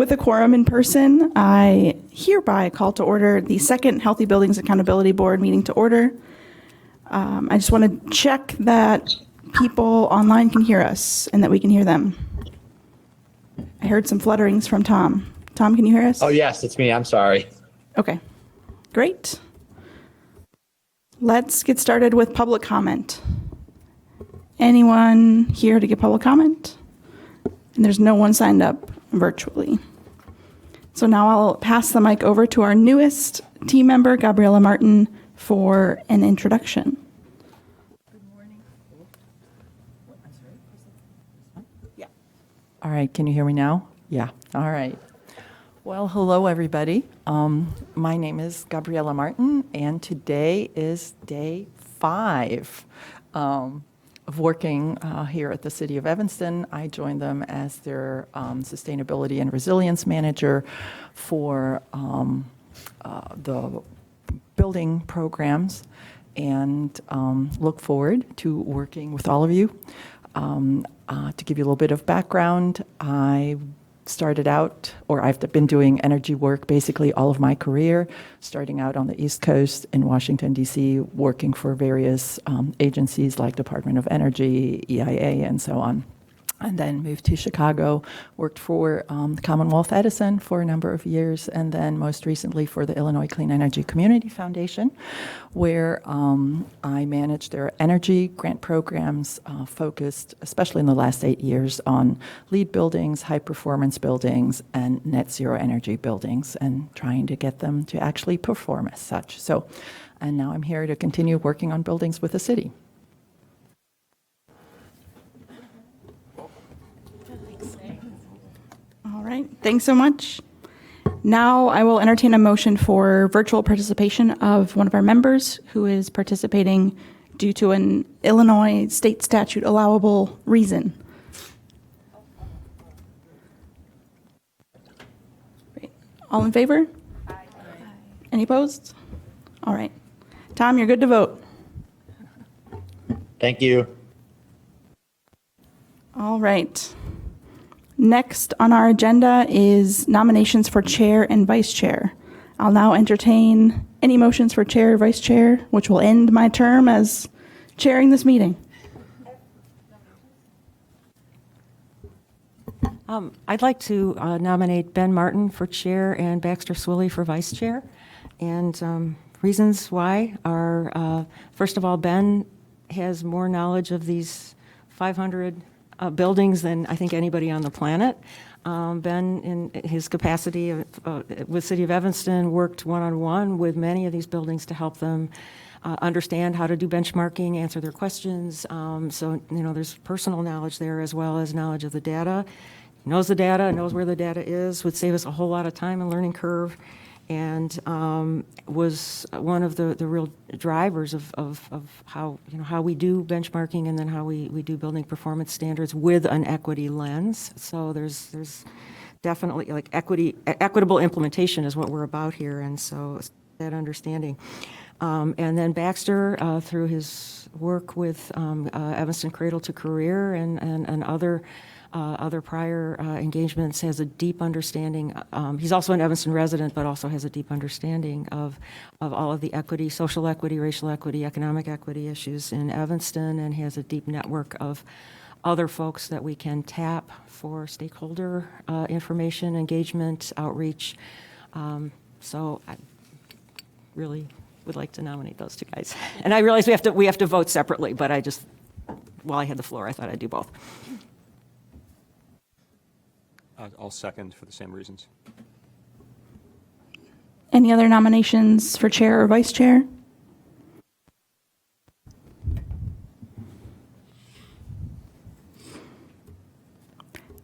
With a quorum in person, I hereby call to order the second Healthy Buildings Accountability Board meeting to order. I just want to check that people online can hear us and that we can hear them. I heard some flutterings from Tom. Tom, can you hear us? Oh, yes, it's me. I'm sorry. Okay, great. Let's get started with public comment. Anyone here to give public comment? And there's no one signed up virtually. So now I'll pass the mic over to our newest team member, Gabriella Martin, for an introduction. Good morning. Yeah. All right, can you hear me now? Yeah, all right. Well, hello, everybody. My name is Gabriella Martin, and today is day 5 of working here at the City of Evanston. I joined them as their Sustainability and Resilience Manager for the building programs, and look forward to working with all of you. To give you a little bit of background, I started out, or I've been doing energy work basically all of my career, starting out on the East Coast in Washington, D.C., working for various agencies like Department of Energy, EIA, and so on. And then moved to Chicago, worked for Commonwealth Edison for a number of years, and then most recently for the Illinois Clean Energy Community Foundation, where I managed their energy grant programs focused, especially in the last 8 years, on LEED buildings, high-performance buildings, and net zero energy buildings, and trying to get them to actually perform as such. So, and now I'm here to continue working on buildings with the city. All right, thanks so much. Now I will entertain a motion for virtual participation of one of our members who is participating due to an Illinois state statute allowable reason. Great. All in favor? Aye. Any opposed? All right. Tom, you're good to vote. Thank you. All right. Next on our agenda is nominations for chair and vice chair. I'll now entertain any motions for chair or vice chair, which will end my term as chairing this meeting. I'd like to nominate Ben Martin for chair and Baxter Swilley for vice chair. And reasons why are, first of all, Ben has more knowledge of these 500 buildings than I think anybody on the planet. Ben, in his capacity with City of Evanston, worked one-on-one with many of these buildings to help them understand how to do benchmarking, answer their questions. So, you know, there's personal knowledge there as well as knowledge of the data. He knows the data, knows where the data is, would save us a whole lot of time and learning curve, and was one of the real drivers of how, you know, how we do benchmarking and then how we do building performance standards with an equity lens. So there's definitely like equitable implementation is what we're about here, and so that understanding. And then Baxter, through his work with Evanston Cradle to Career and other prior engagements, has a deep understanding. He's also an Evanston resident, but also has a deep understanding of all of the equity, social equity, racial equity, economic equity issues in Evanston, and has a deep network of other folks that we can tap for stakeholder information, engagement, outreach. So I really would like to nominate those two guys. And I realize we have to vote separately, but I just, while I had the floor, I thought I'd do both. I'll second for the same reasons. Any other nominations for chair or vice chair?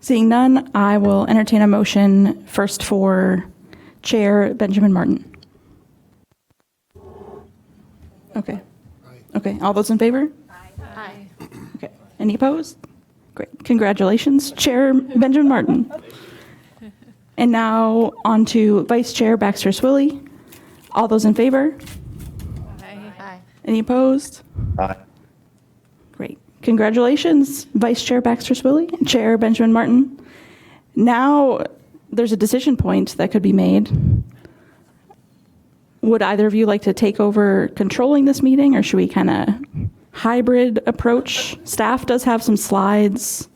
Seeing none, I will entertain a motion first for Chair Benjamin Martin. Okay. Okay, all those in favor? Aye. Okay, any opposed? Great, congratulations, Chair Benjamin Martin. And now on to Vice Chair Baxter Swilley. All those in favor? Aye. Any opposed? Aye. Great. Congratulations, Vice Chair Baxter Swilley and Chair Benjamin Martin. Now, there's a decision point that could be made. Would either of you like to take over controlling this meeting, or should we kind of hybrid approach? Staff does have some slides.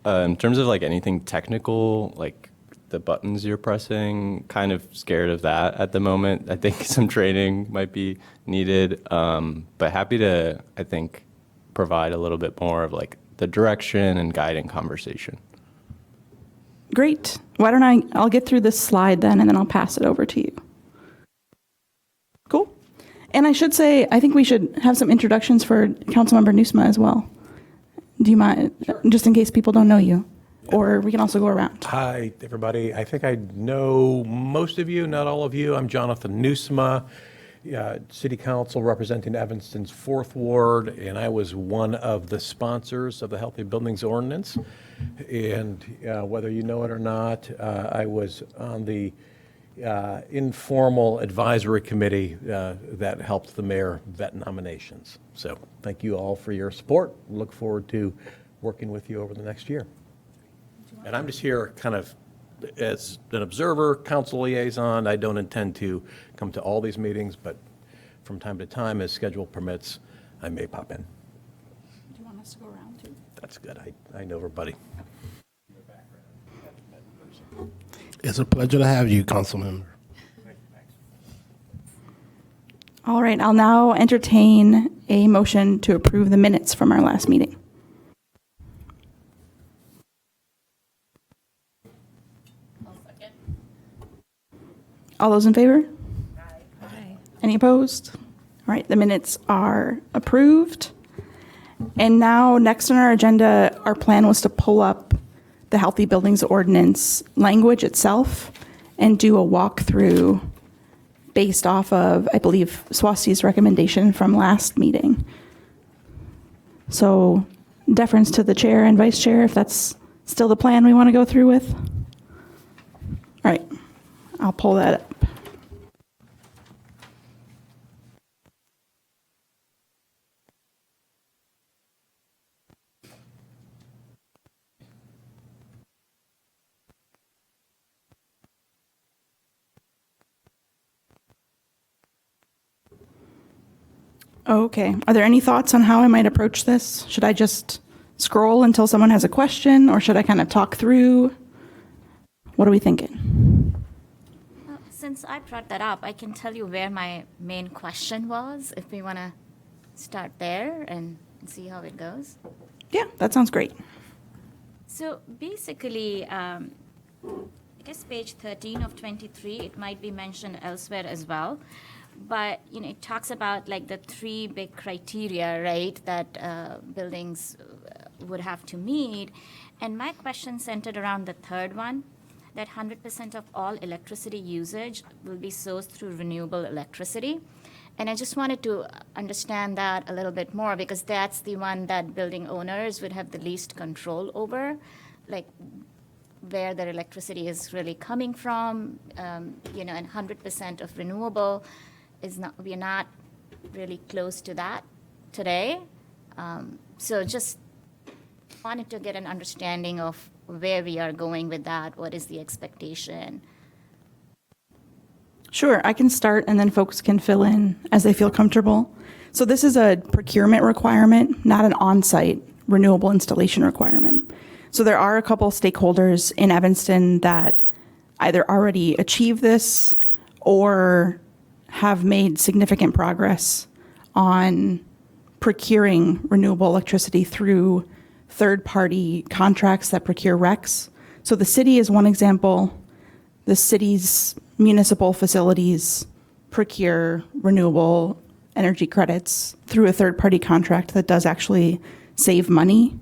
In terms of like anything technical, like the buttons you're pressing, kind of scared of that at the moment. I think some training might be needed, but happy to, I think, provide a little bit more of like the direction and guiding conversation. Great. Why don't I'll get through this slide then, and then I'll pass it over to you. Cool. And I should say, I think we should have some introductions for Councilmember Nusma as well. Do you mind, just in case people don't know you? Or we can also go around. Hi, everybody. I think I know most of you, not all of you. I'm Jonathan Nusma, City Council representing Evanston's 4th Ward, and I was one of the sponsors of the Healthy Buildings Ordinance. And whether you know it or not, I was on the informal advisory committee that helped the mayor vet nominations. So thank you all for your support. Look forward to working with you over the next year. And I'm just here kind of as an observer, council liaison. I don't intend to come to all these meetings, but from time to time, as schedule permits, I may pop in. Do you want us to go around too? That's good. I know everybody. It's a pleasure to have you, Councilmember. All right, I'll now entertain a motion to approve the minutes from our last meeting. All those in favor? Aye. Any opposed? All right, the minutes are approved. And now, next on our agenda, our plan was to pull up the Healthy Buildings Ordinance language itself and do a walkthrough based off of, I believe, Swasti's recommendation from last meeting. So, deference to the chair and vice chair, if that's still the plan we want to go through with. All right, I'll pull that up. Okay. Are there any thoughts on how I might approach this? Should I just scroll until someone has a question, or should I kind of talk through? What are we thinking? Well, since I brought that up, I can tell you where my main question was, if we want to start there and see how it goes. Yeah, that sounds great. So basically, I guess page 13 of 23, it might be mentioned elsewhere as well. But, it talks about like the 3 big criteria, right, that buildings would have to meet. And my question centered around the third one, that 100% of all electricity usage will be sourced through renewable electricity. And I just wanted to understand that a little bit more, because that's the one that building owners would have the least control over, like where their electricity is really coming from, and 100% of renewable is not, we're not really close to that today. So just wanted to get an understanding of where we are going with that. What is the expectation? Sure, I can start and then folks can fill in as they feel comfortable. So this is a procurement requirement, not an on-site renewable installation requirement. So there are a couple stakeholders in Evanston that either already achieve this or have made significant progress on procuring renewable electricity through third-party contracts that procure RECs. So the city is one example. The city's municipal facilities procure renewable energy credits through a third-party contract that does actually save money.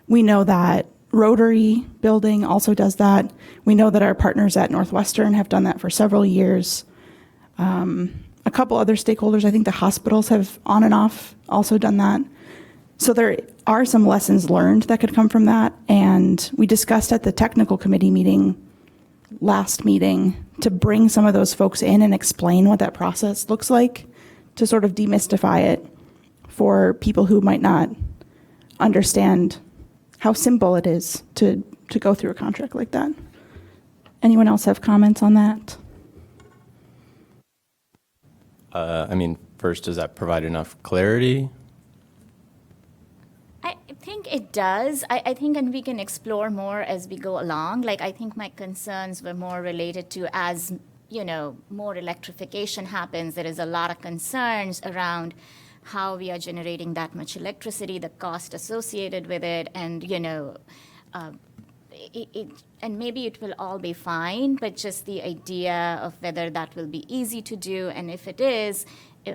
We know that Rotary Building also does that. We know that our partners at Northwestern have done that for several years. A couple other stakeholders, I think the hospitals have on and off also done that. So there are some lessons learned that could come from that. And we discussed at the technical committee meeting, last meeting, to bring some of those folks in and explain what that process looks like, to sort of demystify it for people who might not understand how simple it is to go through a contract like that. Anyone else have comments on that? I mean, first, does that provide enough clarity? I think it does. I think, and we can explore more as we go along. Like, I think my concerns were more related to as, more electrification happens, there is a lot of concerns around how we are generating that much electricity, the cost associated with it, and, and maybe it will all be fine, but just the idea of whether that will be easy to do, and if it is,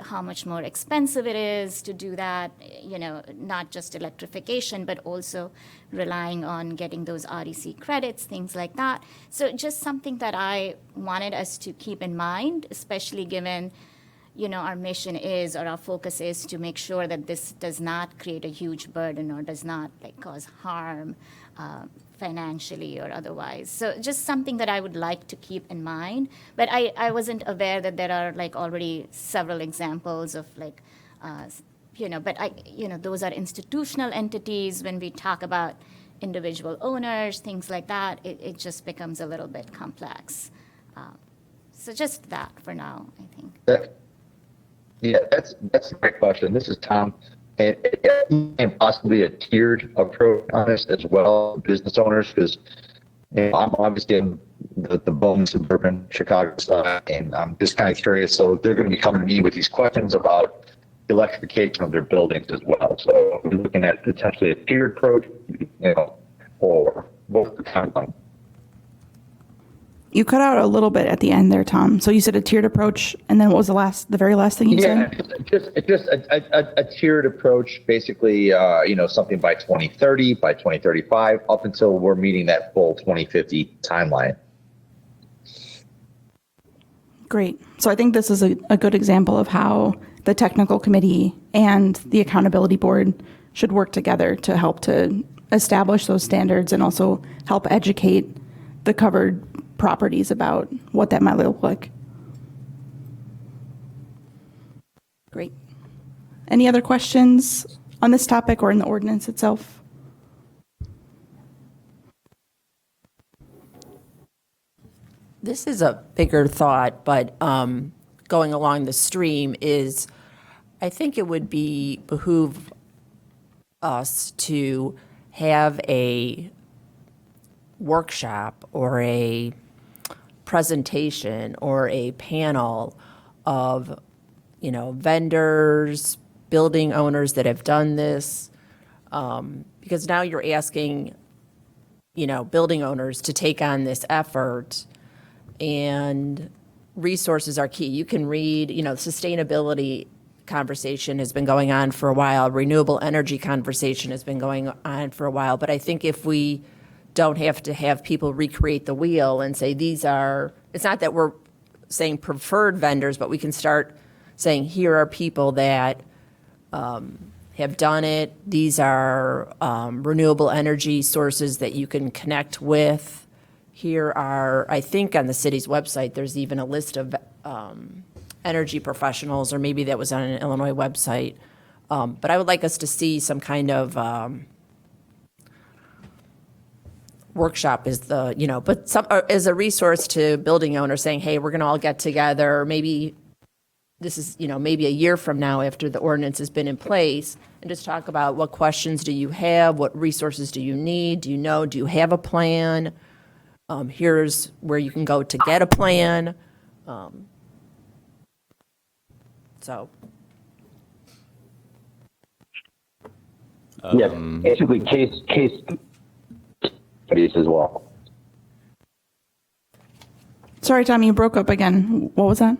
how much more expensive it is to do that, not just electrification, but also relying on getting those REC credits, things like that. So just something that I wanted us to keep in mind, especially given, our mission is, or our focus is to make sure that this does not create a huge burden or does not cause harm financially or otherwise. So just something that I would like to keep in mind. But I wasn't aware that there are already several examples of but those are institutional entities. When we talk about individual owners, things like that, it just becomes a little bit complex. So just that for now, I think. That's a great question. This is Tom. And possibly a tiered approach on this as well, business owners, because I'm obviously in the Bowman suburban Chicago side, and I'm just kind of curious. So they're going to be coming to me with these questions about electrification of their buildings as well. So we're looking at potentially a tiered approach, or both the timeline. You cut out a little bit at the end there, Tom. So you said a tiered approach, and then what was the very last thing you said? just a tiered approach, basically, something by 2030, by 2035, up until we're meeting that full 2050 timeline. Great. So I think this is a good example of how the technical committee and the accountability board should work together to help to establish those standards and also help educate the covered properties about what that might look like. Great. Any other questions on this topic or in the ordinance itself? This is a bigger thought, but going along the stream is, I think it would behoove us to have a workshop or a presentation or a panel of, vendors, building owners that have done this, because now you're asking, building owners to take on this effort, and resources are key. You can read, sustainability conversation has been going on for a while, renewable energy conversation has been going on for a while, but I think if we don't have to have people recreate the wheel and say it's not that we're saying preferred vendors, but we can start saying, here are people that have done it. These are renewable energy sources that you can connect with. Here are, I think on the city's website, there's even a list of energy professionals, or maybe that was on an Illinois website. But I would like us to see some kind of workshop is but as a resource to building owners saying, hey, we're going to all get together. Maybe this is, maybe a year from now after the ordinance has been in place, and just talk about what questions do you have? What resources do you need? Do you have a plan? Here's where you can go to get a plan. Basically case studies as well. Sorry, Tommy, you broke up again. What was that?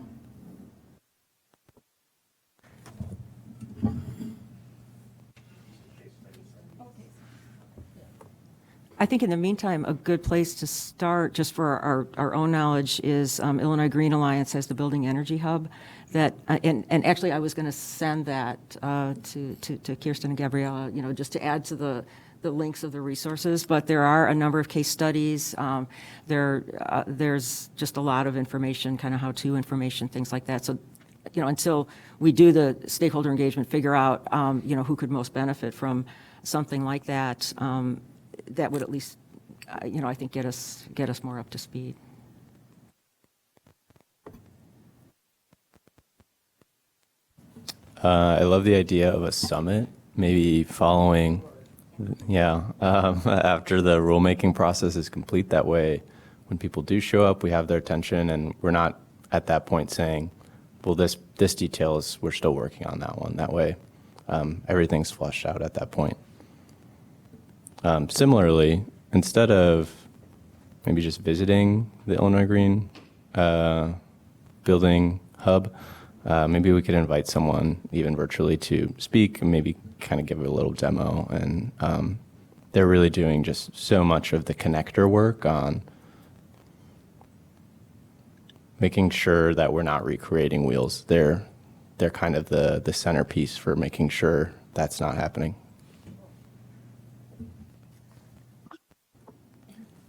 I think in the meantime, a good place to start, just for our own knowledge, is Illinois Green Alliance has the Building Energy Hub. That and actually, I was going to send that to Kirsten and Gabriella, just to add to the links of the resources. But there are a number of case studies. There's just a lot of information, kind of how-to information, things like that. So, until we do the stakeholder engagement, figure out, who could most benefit from something like that. that would at least, I think get us more up to speed. I love the idea of a summit, maybe following, after the rulemaking process is complete. That way, when people do show up, we have their attention, and we're not at that point saying, well, this detail is, we're still working on that one. That way, everything's flushed out at that point. Similarly, instead of maybe just visiting the Illinois Green building hub, maybe we could invite someone, even virtually, to speak and maybe kind of give a little demo. And they're really doing just so much of the connector work on making sure that we're not recreating wheels. They're kind of the centerpiece for making sure that's not happening.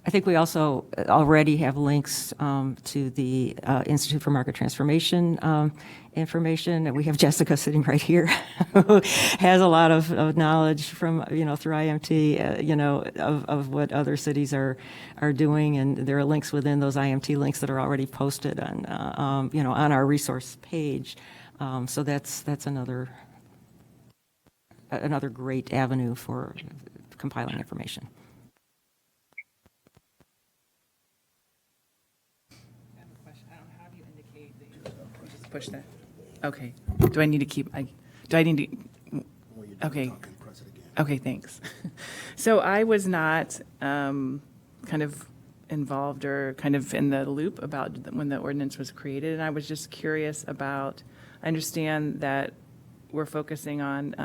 I think we also already have links to the Institute for Market Transformation information. And we have Jessica sitting right here, who has a lot of knowledge from, through IMT, of what other cities are doing. And there are links within those IMT links that are already posted on, on our resource page. So that's another great avenue for compiling information. Push that. Okay. Do I need to keep? Do I need to? Okay. Okay. Thanks. So I was not kind of involved or kind of in the loop about when the ordinance was created, and I was just curious about. I understand that we're focusing on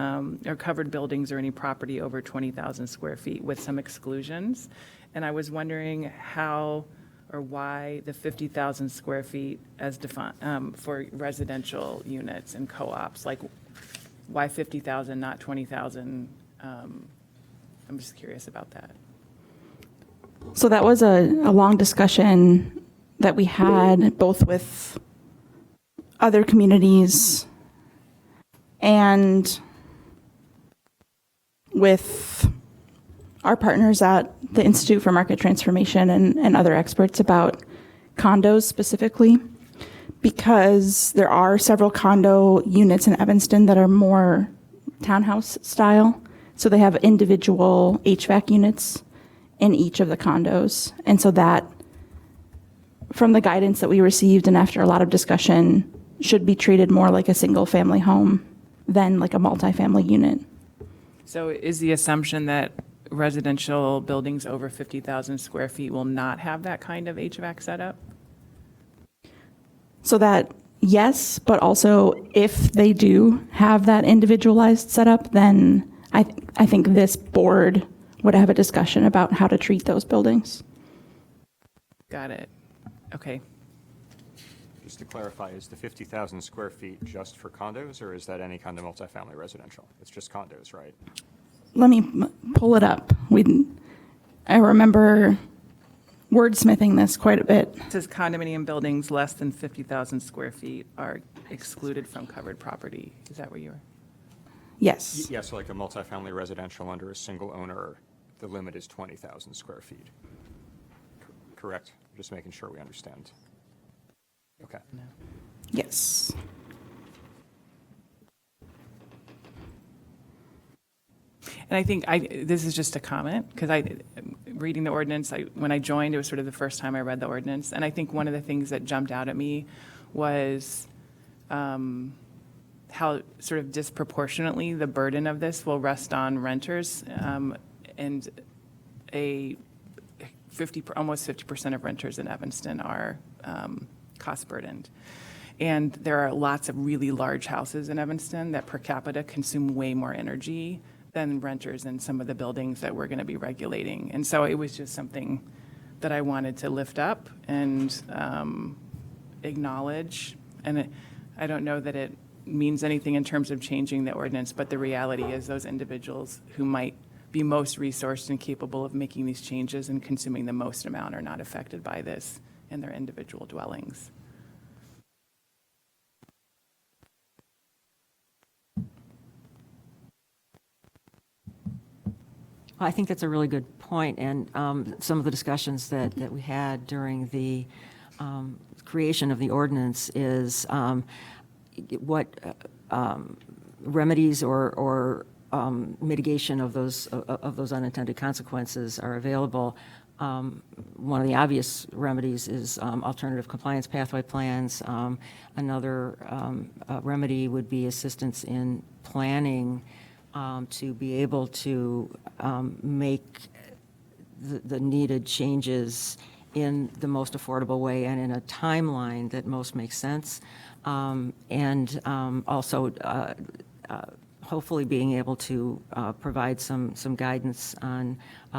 or covered buildings or any property over 20,000 square feet with some exclusions, and I was wondering how or why the 50,000 square feet as defined for residential units and co-ops, like why 50,000, not 20,000? I'm just curious about that. So that was a long discussion that we had both with other communities and with our partners at the Institute for Market Transformation and other experts about condos specifically, because there are several condo units in Evanston that are more townhouse style. So they have individual HVAC units in each of the condos. And so that, from the guidance that we received and after a lot of discussion, should be treated more like a single family home than like a multifamily unit. So is the assumption that residential buildings over 50,000 square feet will not have that kind of HVAC setup? So that, yes, but also if they do have that individualized setup, then I think this board would have a discussion about how to treat those buildings. Got it. Okay. Just to clarify, is the 50,000 square feet just for condos, or is that any kind of multifamily residential? It's just condos, right? Let me pull it up. I remember wordsmithing this quite a bit. It says condominium buildings less than 50,000 square feet are excluded from covered property. Is that what you were? Yes. Yes, like a multifamily residential under a single owner, the limit is 20,000 square feet. Correct? Just making sure we understand. Okay. Yes. And I think this is just a comment, because reading the ordinance, when I joined, it was sort of the first time I read the ordinance. And I think one of the things that jumped out at me was how sort of disproportionately the burden of this will rest on renters. And almost 50% of renters in Evanston are cost burdened. And there are lots of really large houses in Evanston that per capita consume way more energy than renters in some of the buildings that we're going to be regulating. And so it was just something that I wanted to lift up and acknowledge. And I don't know that it means anything in terms of changing the ordinance, but the reality is those individuals who might be most resourced and capable of making these changes and consuming the most amount are not affected by this in their individual dwellings. I think that's a really good point, and some of the discussions that we had during the creation of the ordinance is what remedies or mitigation of those unintended consequences are available. One of the obvious remedies is alternative compliance pathway plans. Another remedy would be assistance in planning to be able to make the needed changes in the most affordable way and in a timeline that most makes sense. And also hopefully being able to provide some guidance on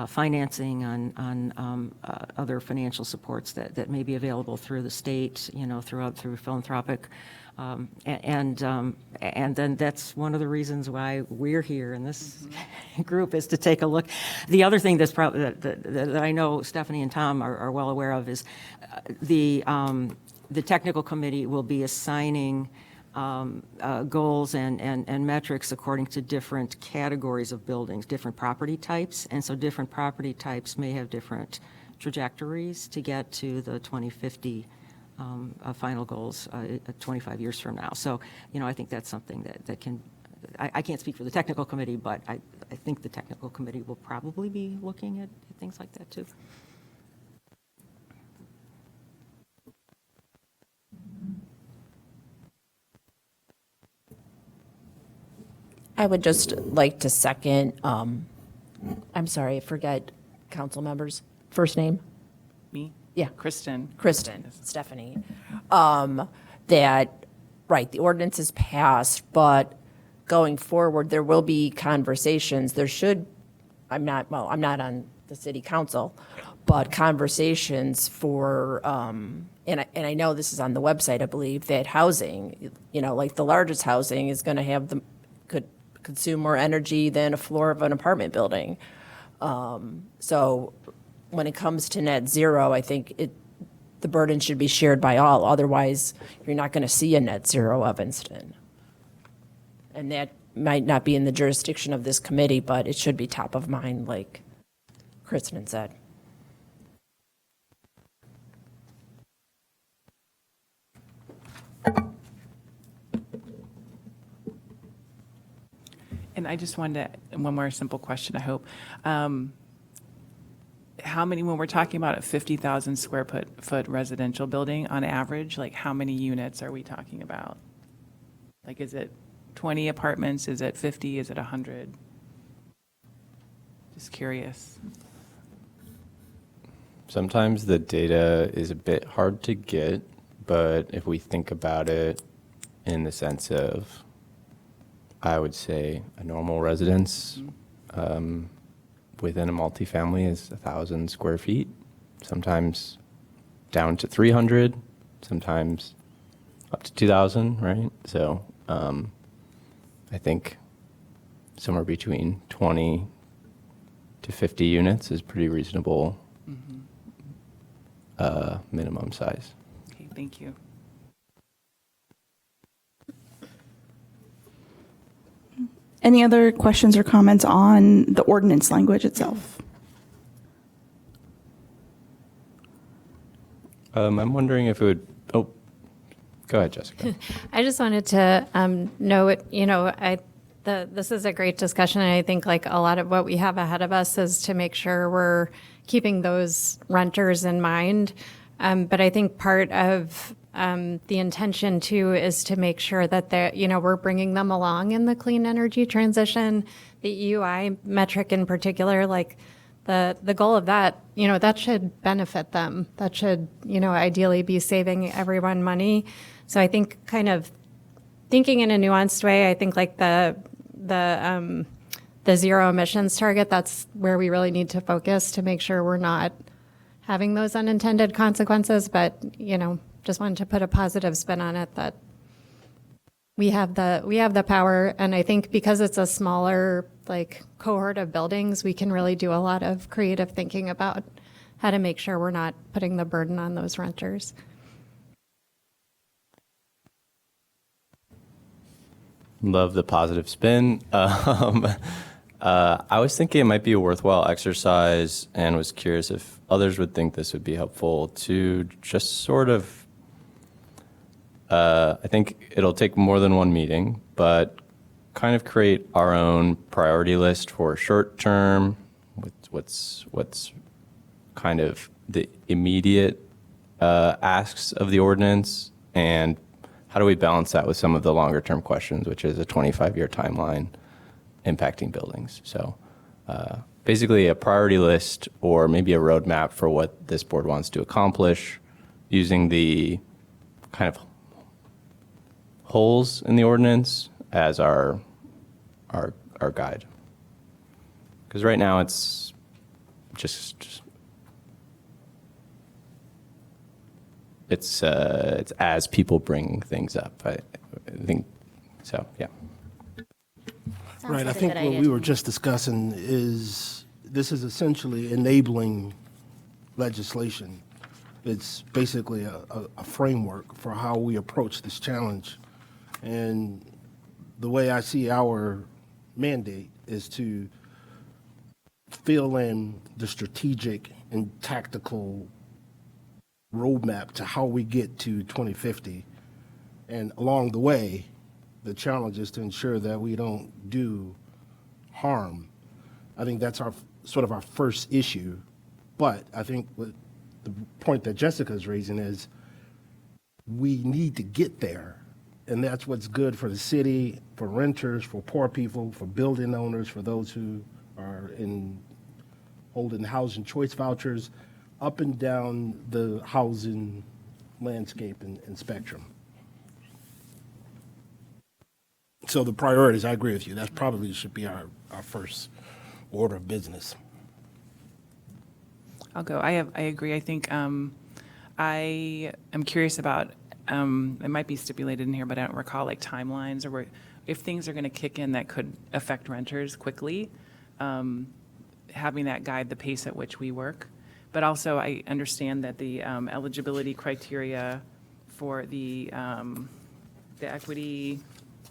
financing, on other financial supports that may be available through the state, through philanthropic. And then that's one of the reasons why we're here in this group, is to take a look. The other thing that's probably that I know Stephanie and Tom are well aware of is the technical committee will be assigning goals and metrics according to different categories of buildings, different property types. And so different property types may have different trajectories to get to the 2050 final goals 25 years from now. So, I think that's something that can, I can't speak for the technical committee, but I think the technical committee will probably be looking at things like that too. I would just like to second, I'm sorry, I forget council members' first name. Me? Yeah. Kristen. Stephanie, that, right, the ordinance is passed, but going forward, there will be conversations. There should, I'm not on the city council, but conversations for, and I know this is on the website, I believe, that housing, like the largest housing is going to have could consume more energy than a floor of an apartment building. So when it comes to net zero, I think the burden should be shared by all. Otherwise, you're not going to see a net zero Evanston. And that might not be in the jurisdiction of this committee, but it should be top of mind, like Kristen said. And I just wanted one more simple question, I hope. How many, when we're talking about a 50,000 square foot residential building on average, like how many units are we talking about? Like, is it 20 apartments? Is it 50? Is it 100? Just curious. Sometimes the data is a bit hard to get, but if we think about it in the sense of, I would say a normal residence within a multifamily is 1,000 square feet, sometimes down to 300, sometimes up to 2,000, right? So I think somewhere between 20 to 50 units is pretty reasonable minimum size. Okay, thank you. Any other questions or comments on the ordinance language itself? I'm wondering if it would, go ahead, Jessica. I just wanted to note, this is a great discussion, and I think like a lot of what we have ahead of us is to make sure we're keeping those renters in mind. But I think part of the intention too is to make sure that we're bringing them along in the clean energy transition. The EUI metric in particular, like the goal of that, that should benefit them. That should, ideally be saving everyone money. So I think kind of thinking in a nuanced way, I think like the zero emissions target, that's where we really need to focus to make sure we're not having those unintended consequences. But, just wanted to put a positive spin on it that we have the power. And I think because it's a smaller like cohort of buildings, we can really do a lot of creative thinking about how to make sure we're not putting the burden on those renters. Love the positive spin. I was thinking it might be a worthwhile exercise and was curious if others would think this would be helpful to just sort of, I think it'll take more than one meeting, but kind of create our own priority list for short term, what's kind of the immediate asks of the ordinance, and how do we balance that with some of the longer term questions, which is a 25-year timeline impacting buildings. So basically a priority list or maybe a roadmap for what this board wants to accomplish using the kind of holes in the ordinance as our guide. Because right now it's just it's as people bring things up. I think so. Yeah. Sounds Right, I like a think good what idea we to were me. just discussing is, this is essentially enabling legislation. It's basically a framework for how we approach this challenge. And the way I see our mandate is to fill in the strategic and tactical roadmap to how we get to 2050. And along the way, the challenge is to ensure that we don't do harm. I think that's our sort of our first issue. But I think what the point that Jessica is raising is we need to get there. And that's what's good for the city, for renters, for poor people, for building owners, for those who are holding housing choice vouchers, up and down the housing landscape and spectrum. So the priorities, I agree with you. That probably should be our first order of business. I'll go. I agree. I think I am curious about, it might be stipulated in here, but I don't recall like timelines or if things are going to kick in that could affect renters quickly, having that guide the pace at which we work. But also I understand that the eligibility criteria for the equity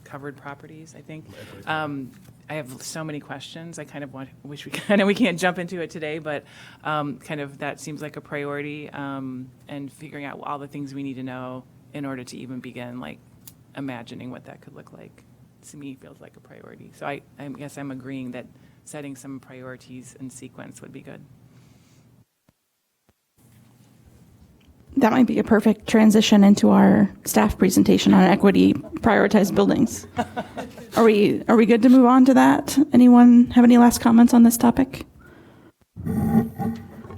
covered properties, I think. I have so many questions. I kind of wish we can, and we can't jump into it today, but kind of that seems like a priority, and figuring out all the things we need to know in order to even begin like imagining what that could look like, to me feels like a priority. So I guess I'm agreeing that setting some priorities in sequence would be good. That might be a perfect transition into our staff presentation on equity prioritized buildings. Are we good to move on to that? Anyone have any last comments on this topic?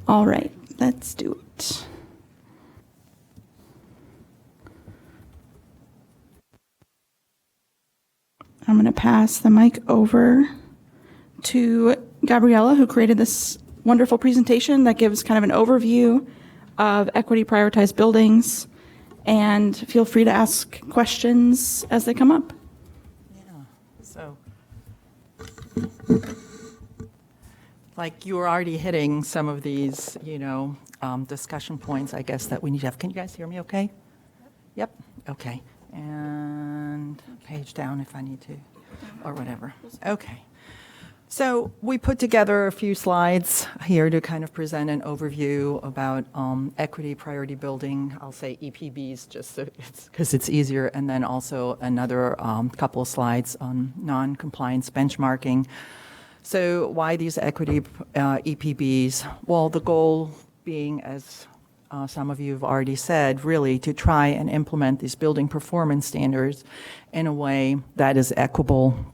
All right, let's do it. I'm going to pass the mic over to Gabriella, who created this wonderful presentation that gives kind of an overview of equity prioritized buildings, and feel free to ask questions as they come up. Yeah, so like you were already hitting some of these, discussion points, I guess, that we need to have. Can you guys hear me okay? Yep, okay. And page down if I need to, or whatever. Okay. So we put together a few slides here to kind of present an overview about equity priority building. I'll say EPBs just so because it's easier, and then also another couple of slides on non-compliance benchmarking. So why these equity EPBs? Well, the goal being, as some of you have already said, really to try and implement these building performance standards in a way that is equitable,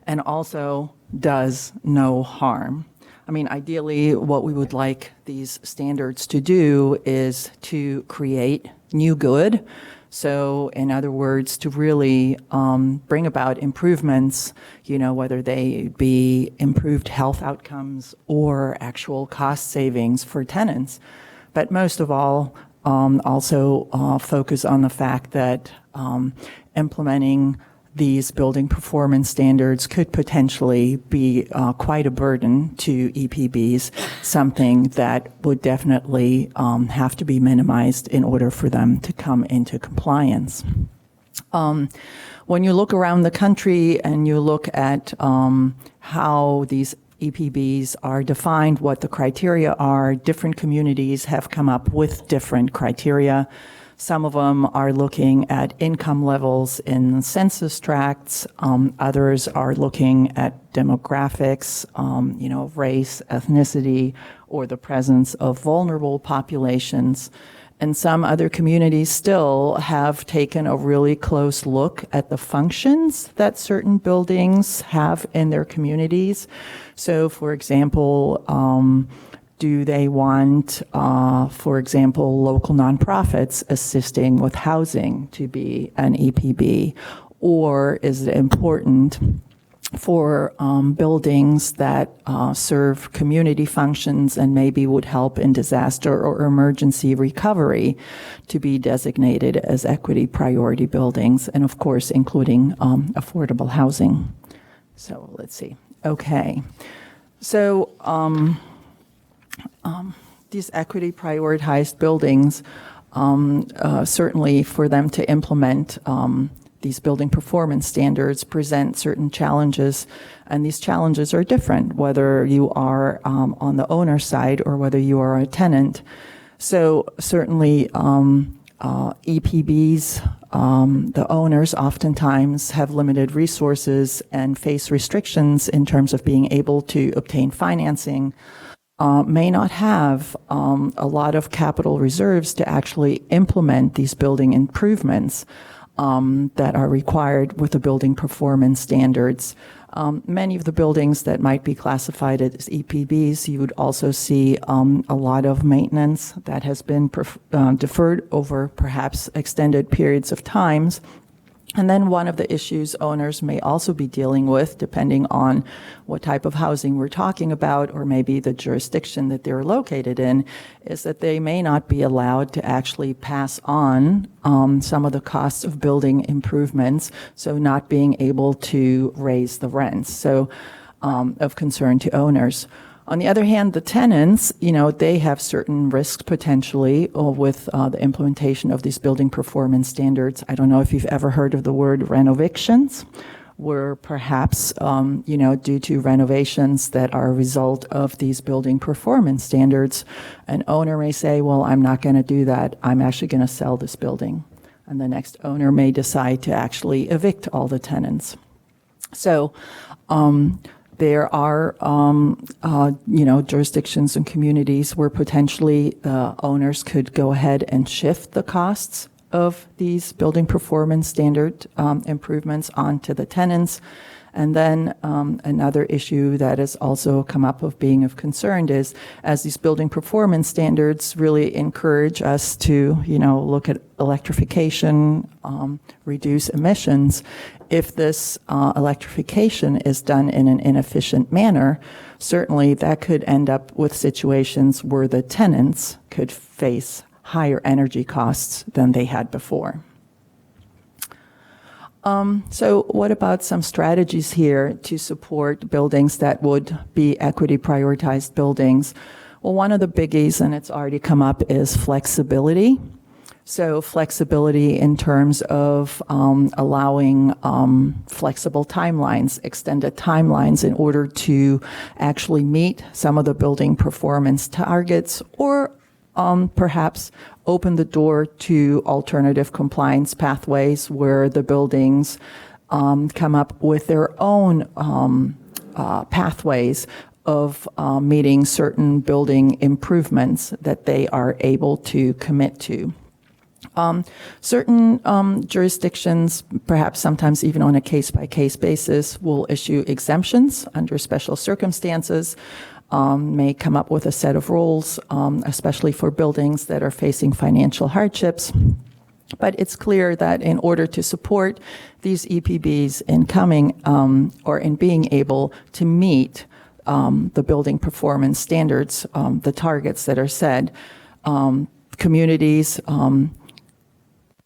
and also does no harm. I mean, ideally, what we would like these standards to do is to create new good. So, in other words, to really bring about improvements, whether they be improved health outcomes or actual cost savings for tenants. But most of all, also focus on the fact that implementing these building performance standards could potentially be quite a burden to EPBs, something that would definitely have to be minimized in order for them to come into compliance. When you look around the country and you look at how these EPBs are defined, what the criteria are, different communities have come up with different criteria. Some of them are looking at income levels in census tracts. Others are looking at demographics, race, ethnicity, or the presence of vulnerable populations. And some other communities still have taken a really close look at the functions that certain buildings have in their communities. So, for example, do they want, for example, local nonprofits assisting with housing to be an EPB? Or is it important for buildings that serve community functions and maybe would help in disaster or emergency recovery to be designated as equity priority buildings, and of course, including affordable housing? So let's see. Okay. So these equity prioritized buildings, certainly for them to implement these building performance standards present certain challenges, and these challenges are different whether you are on the owner side or whether you are a tenant. So certainly EPBs, the owners oftentimes have limited resources and face restrictions in terms of being able to obtain financing, may not have a lot of capital reserves to actually implement these building improvements that are required with the building performance standards. Many of the buildings that might be classified as EPBs, you would also see a lot of maintenance that has been deferred over perhaps extended periods of times. And then one of the issues owners may also be dealing with, depending on what type of housing we're talking about, or maybe the jurisdiction that they're located in, is that they may not be allowed to actually pass on some of the costs of building improvements, so not being able to raise the rents, so of concern to owners. On the other hand, the tenants, they have certain risks potentially with the implementation of these building performance standards. I don't know if you've ever heard of the word renovictions, where perhaps, due to renovations that are a result of these building performance standards, an owner may say, well, I'm not going to do that. I'm actually going to sell this building. And the next owner may decide to actually evict all the tenants. So, there are, jurisdictions and communities where potentially the owners could go ahead and shift the costs of these building performance standard improvements onto the tenants. And then another issue that has also come up of being of concern is, as these building performance standards really encourage us to, look at electrification, reduce emissions, if this electrification is done in an inefficient manner, certainly that could end up with situations where the tenants could face higher energy costs than they had before. So what about some strategies here to support buildings that would be equity prioritized buildings? Well, one of the biggies, and it's already come up, is flexibility. So flexibility in terms of allowing flexible timelines, extended timelines in order to actually meet some of the building performance targets, or perhaps open the door to alternative compliance pathways where the buildings come up with their own pathways of meeting certain building improvements that they are able to commit to. Certain jurisdictions, perhaps sometimes even on a case-by-case basis, will issue exemptions under special circumstances, may come up with a set of rules, especially for buildings that are facing financial hardships. But it's clear that in order to support these EPBs in coming or in being able to meet the building performance standards, the targets that are set, communities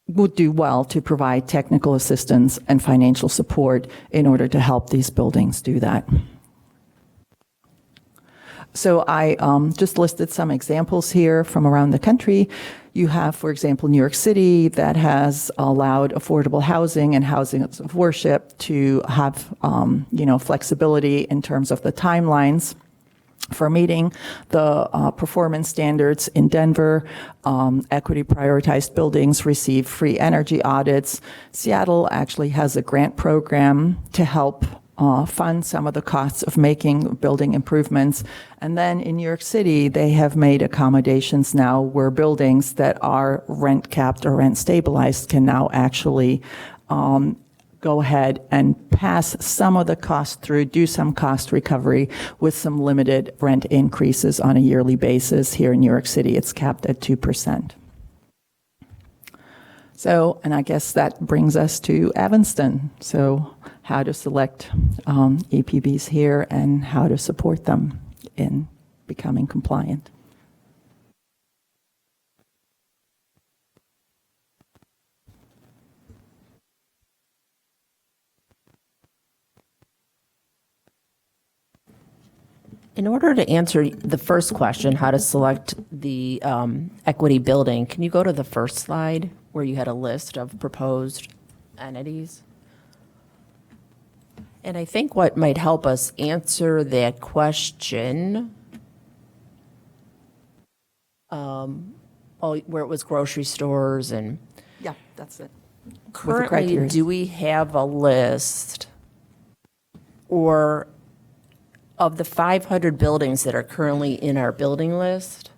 would do well to provide technical assistance and financial support in order to help these buildings do that. So I just listed some examples here from around the country You have, for example, New York City that has allowed affordable housing and housing of worship to have, flexibility in terms of the timelines for meeting the performance standards in Denver. Equity prioritized buildings receive free energy audits. Seattle actually has a grant program to help fund some of the costs of making building improvements. And then in New York City, they have made accommodations now where buildings that are rent capped or rent stabilized can now actually go ahead and pass some of the cost through, do some cost recovery with some limited rent increases on a yearly basis. Here in New York City, it's capped at 2%. So, and I guess that brings us to Evanston. So how to select APBs here and how to support them in becoming compliant. In order to answer the first question, how to select the equity building, can you go to the first slide where you had a list of proposed entities? And I think what might help us answer that question, where it was grocery stores and Yeah, that's it. currently, criteria. do we have a list or of the 500 buildings that are currently in our building list,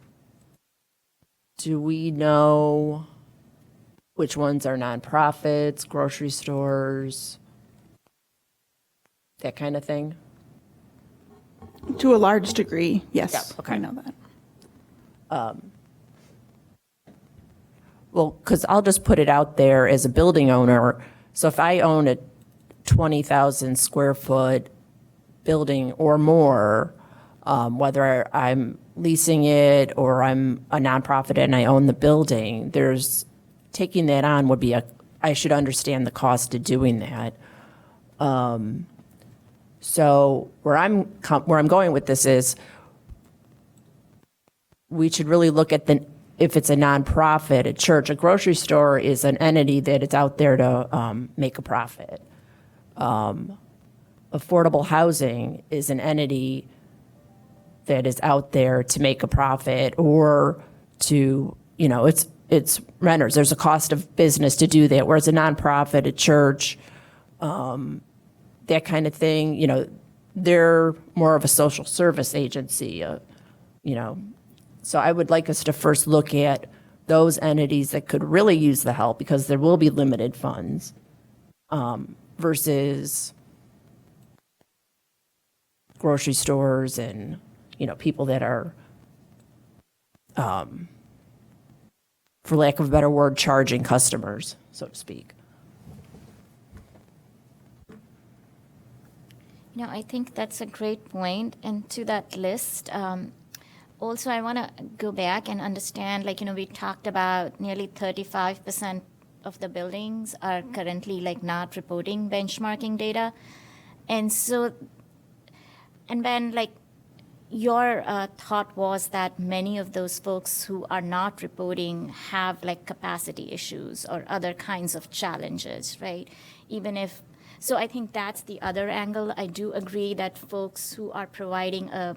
do we know which ones are nonprofits, grocery stores, that kind of thing? To a large degree, yes. Yeah, okay. I know that. Well, because I'll just put it out there as a building owner. So if I own a 20,000 square foot building or more, whether I'm leasing it or I'm a nonprofit and I own the building, taking that on would be I should understand the cost of doing that. So where I'm going with this is we should really look at if it's a nonprofit, a church, a grocery store is an entity that is out there to make a profit. Affordable housing is an entity that is out there to make a profit or to, it's renters. There's a cost of business to do that, whereas a nonprofit, a church, that kind of thing, they're more of a social service agency, So I would like us to first look at those entities that could really use the help because there will be limited funds versus grocery stores and, people that are, for lack of a better word, charging customers, so to speak. I think that's a great point. And to that list, also, I want to go back and understand, we talked about nearly 35% of the buildings are currently not reporting benchmarking data. And so, and then your thought was that many of those folks who are not reporting have capacity issues or other kinds of challenges, right? So I think that's the other angle. I do agree that folks who are providing a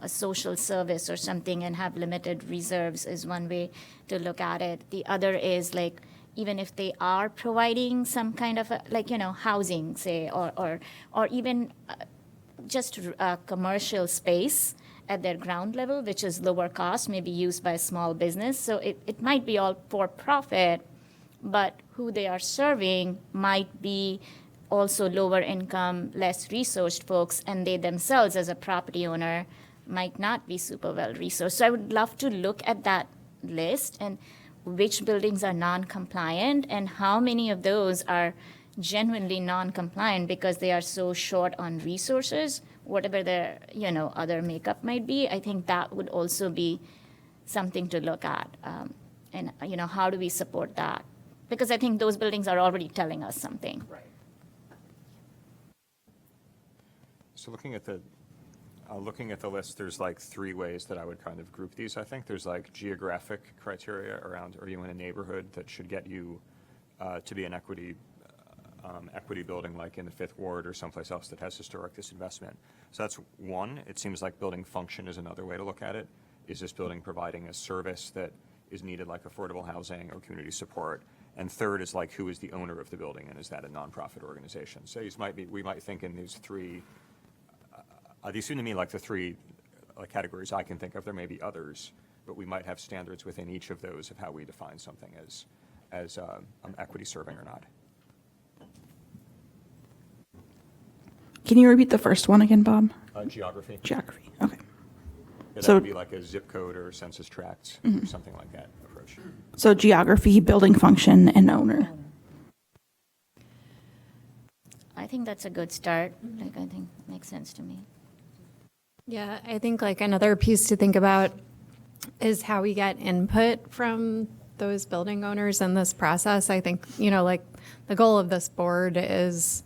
social service or something and have limited reserves is one way to look at it. The other is even if they are providing some kind of housing, say, or even just a commercial space at their ground level, which is lower cost, maybe used by a small business. So it might be all for profit, but who they are serving might be also lower income, less resourced folks, and they themselves as a property owner might not be super well resourced. So I would love to look at that list and which buildings are non-compliant and how many of those are genuinely non-compliant because they are so short on resources, whatever their other makeup might be. I think that would also be something to look at. And how do we support that? Because I think those buildings are already telling us something. Right. So looking at the Looking at the list, there's like three ways that I would kind of group these, I think. There's like geographic criteria around, are you in a neighborhood that should get you to be an equity building like in the Fifth Ward or someplace else that has historic disinvestment. So that's one. It seems like building function is another way to look at it. Is this building providing a service that is needed like affordable housing or community support? And third is like, who is the owner of the building, and is that a nonprofit organization? So we might think in these three, these seem to me like the three categories I can think of. There may be others, but we might have standards within each of those of how we define something as equity serving or not. Can you repeat the first one again, Bob? Geography. Geography, okay. That So- would be like a zip code or census tract or something like that approach. So geography, building function, and owner. I think that's a good start. Like, I think makes sense to me. Yeah, I think like another piece to think about is how we get input from those building owners in this process. I think, like the goal of this board is,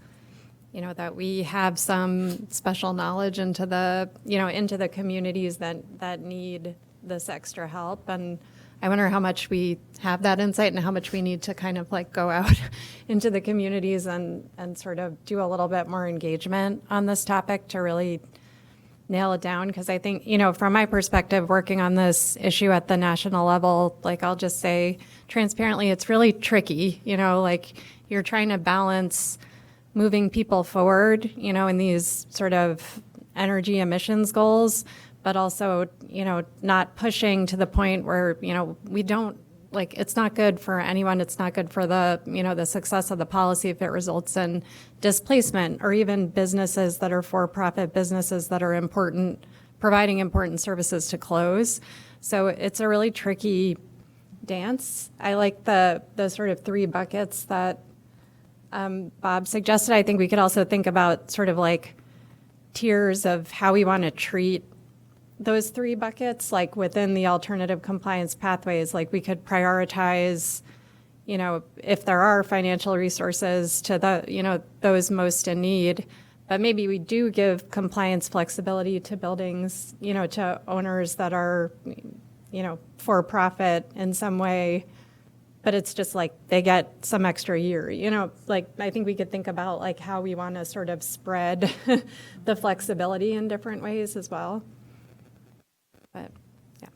that we have some special knowledge into the communities that need this extra help. And I wonder how much we have that insight and how much we need to kind of like go out into the communities and sort of do a little bit more engagement on this topic to really nail it down. Because I think, from my perspective, working on this issue at the national level, like I'll just say transparently, it's really tricky, like you're trying to balance moving people forward, in these sort of energy emissions goals, but also, not pushing to the point where, we don't, like, it's not good for anyone. It's not good for the, the success of the policy if it results in displacement, or even businesses that are for-profit businesses that are providing important services to close. So it's a really tricky dance. I like the sort of three buckets that Bob suggested. I think we could also think about sort of like tiers of how we want to treat those three buckets, like within the alternative compliance pathways. Like we could prioritize, if there are financial resources to those most in need, but maybe we do give compliance flexibility to buildings, to owners that are, for profit in some way. But it's just like they get some extra year, like I think we could think about like how we want to sort of spread the flexibility in different ways as well. But yeah.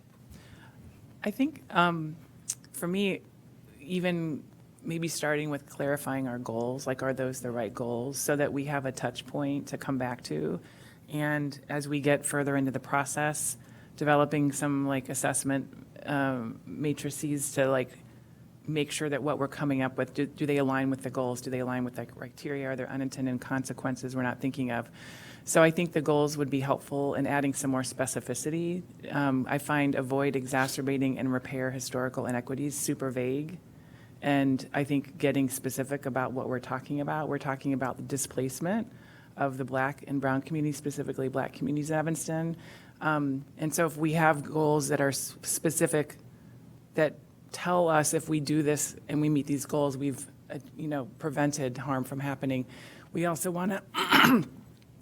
I think for me, even maybe starting with clarifying our goals, like are those the right goals, so that we have a touch point to come back to. And as we get further into the process, developing some like assessment matrices to like make sure that what we're coming up with, do they align with the goals? Do they align with the criteria? Are there unintended consequences we're not thinking of? So I think the goals would be helpful in adding some more specificity. I find avoid exacerbating and repair historical inequities super vague. And I think getting specific about what we're talking about the displacement of the Black and Brown communities, specifically Black communities in Evanston. And so if we have goals that are specific, that tell us if we do this and we meet these goals, we've prevented harm from happening. We also want to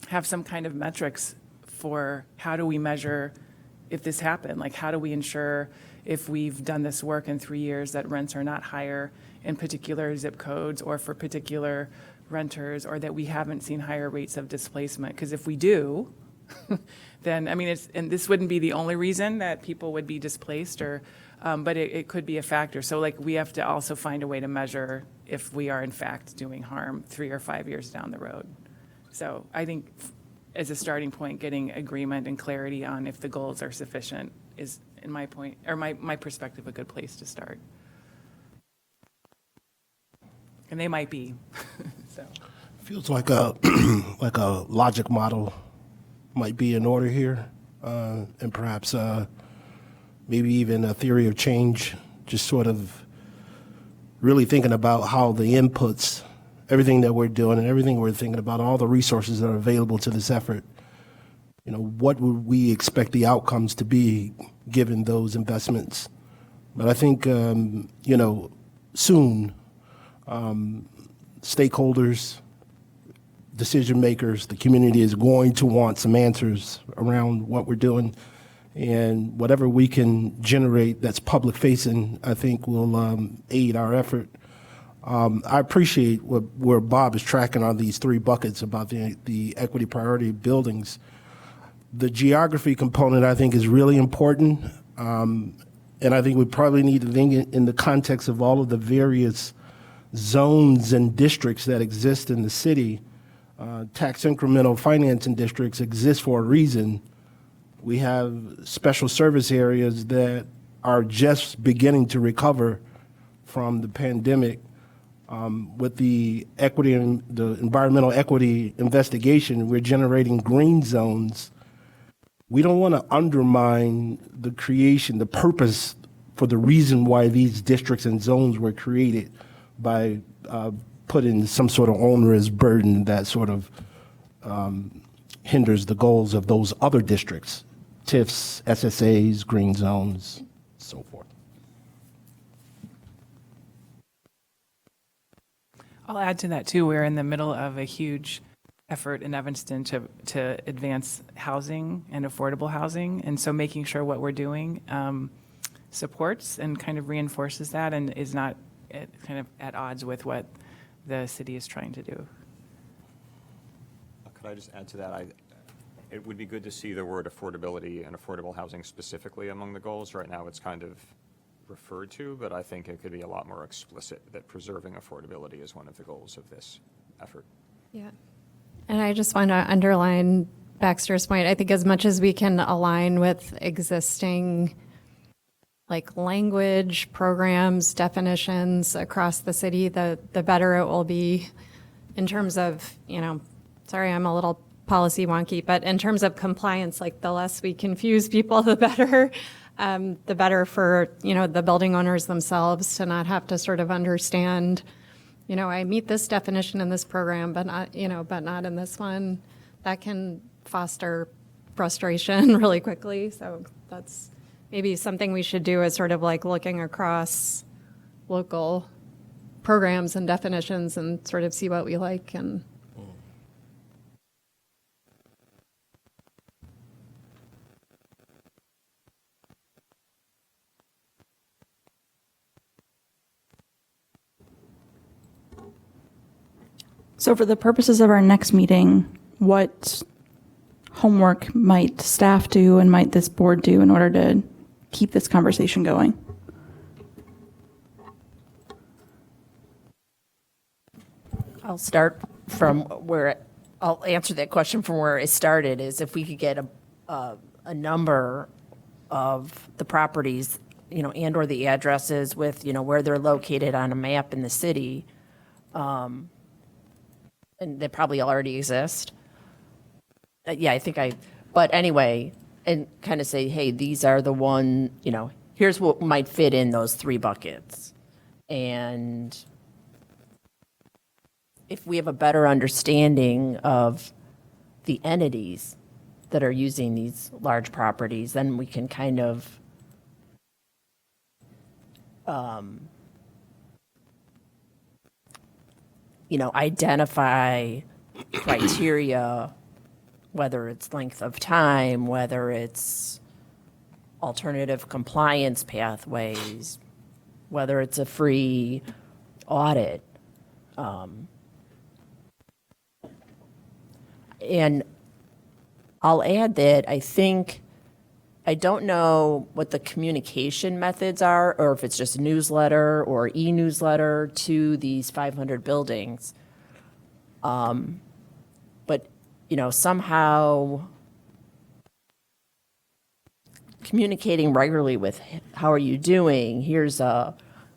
have some kind of metrics for how do we measure if this happened? Like how do we ensure if we've done this work in 3 years that rents are not higher in particular zip codes or for particular renters, or that we haven't seen higher rates of displacement? Because if we do, then, and this wouldn't be the only reason that people would be displaced, or but it could be a factor. So like we have to also find a way to measure if we are in fact doing harm 3 or 5 years down the road. So I think as a starting point, getting agreement and clarity on if the goals are sufficient is, in my point, or my perspective, a good place to start. And they might be, so. Feels like a like a logic model might be in order here, and perhaps maybe even a theory of change, just sort of really thinking about how the inputs, everything that we're doing and everything we're thinking about, all the resources that are available to this effort, what would we expect the outcomes to be given those investments? But I think, soon, stakeholders, decision makers, the community is going to want some answers around what we're doing. And whatever we can generate that's public facing, I think will aid our effort. I appreciate where Bob is tracking on these 3 buckets about the equity priority buildings. The geography component, I think, is really important. And I think we probably need to think in the context of all of the various zones and districts that exist in the city. Tax incremental financing districts exist for a reason. We have special service areas that are just beginning to recover from the pandemic. With the equity and the environmental equity investigation, we're generating green zones. We don't want to undermine the creation, the purpose for the reason why these districts and zones were created by putting some sort of onerous burden that sort of hinders the goals of those other districts, TIFs, SSAs, green zones, so forth. I'll add to that too. We're in the middle of a huge effort in Evanston to advance housing and affordable housing. And so making sure what we're doing supports and kind of reinforces that and is not kind of at odds with what the city is trying to do. Could I just add to that? It would be good to see the word affordability and affordable housing specifically among the goals. Right now it's kind of referred to, but I think it could be a lot more explicit that preserving affordability is one of the goals of this effort. Yeah. And I just want to underline Baxter's point. I think as much as we can align with existing like language, programs, definitions across the city, the better it will be in terms of, sorry, I'm a little policy wonky, but in terms of compliance, like the less we confuse people, the better. The better for, the building owners themselves to not have to sort of understand, I meet this definition in this program, but not, but not in this one. That can foster frustration really quickly. So that's maybe something we should do is sort of like looking across local programs and definitions and sort of see what we like and. So for the purposes of our next meeting, what homework might staff do and might this board do in order to keep this conversation going? I'll start from I'll answer that question from where it started, is if we could get a number of the properties, and or the addresses with, where they're located on a map in the city, and they probably already exist. Yeah, I think but anyway, and kind of say, hey, these are the one, here's what might fit in those 3 buckets. And if we have a better understanding of the entities that are using these large properties, then we can kind of identify criteria, whether it's length of time, whether it's alternative compliance pathways, whether it's a free audit. And I'll add that I don't know what the communication methods are, or if it's just newsletter or e-newsletter to these 500 buildings. But, somehow communicating regularly with, how are you doing? Here's a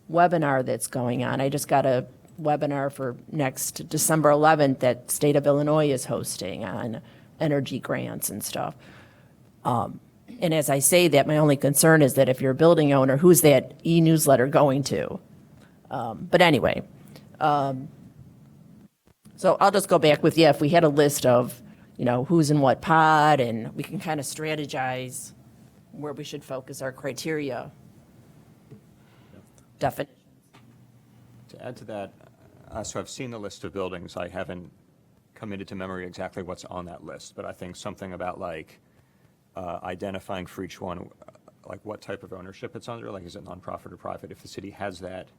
webinar that's going on. I just got a webinar for next December 11th that State of Illinois is hosting on energy grants and stuff. And as I say that, my only concern is that if you're a building owner, who's that e-newsletter going to? But anyway, so I'll just go back with, if we had a list of, who's in what pod, and we can kind of strategize where we should focus our criteria. To add to that, so I've seen the list of buildings. I haven't committed to memory exactly what's on that list, but I think something about like identifying for each one, like what type of ownership it's under, like is it nonprofit or private? If the city has that,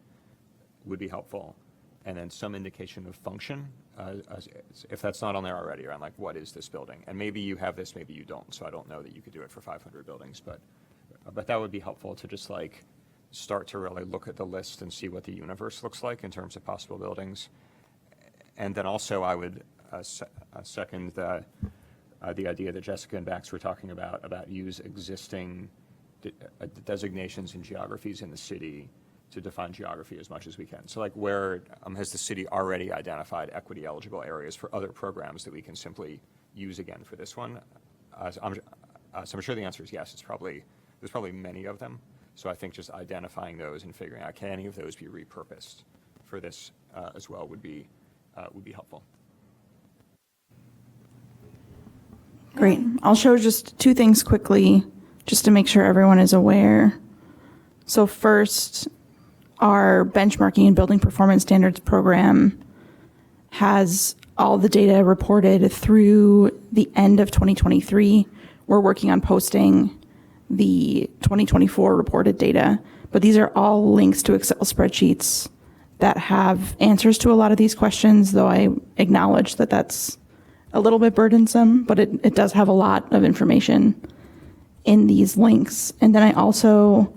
would be helpful. And then some indication of function, if that's not on there already, around like what is this building? And maybe you have this, maybe you don't. So I don't know that you could do it for 500 buildings, but that would be helpful to just like start to really look at the list and see what the universe looks like in terms of possible buildings. And then also I would second the idea that Jessica and Bax were talking about use existing designations and geographies in the city to define geography as much as we can. So like where has the city already identified equity eligible areas for other programs that we can simply use again for this one? So I'm sure the answer is yes. There's probably many of them. So I think just identifying those and figuring out can any of those be repurposed for this as well would be helpful. Great. I'll show just two things quickly, just to make sure everyone is aware. So first, our benchmarking and building performance standards program has all the data reported through the end of 2023. We're working on posting the 2024 reported data, but these are all links to Excel spreadsheets that have answers to a lot of these questions, though I acknowledge that that's a little bit burdensome, but it does have a lot of information in these links. And then I also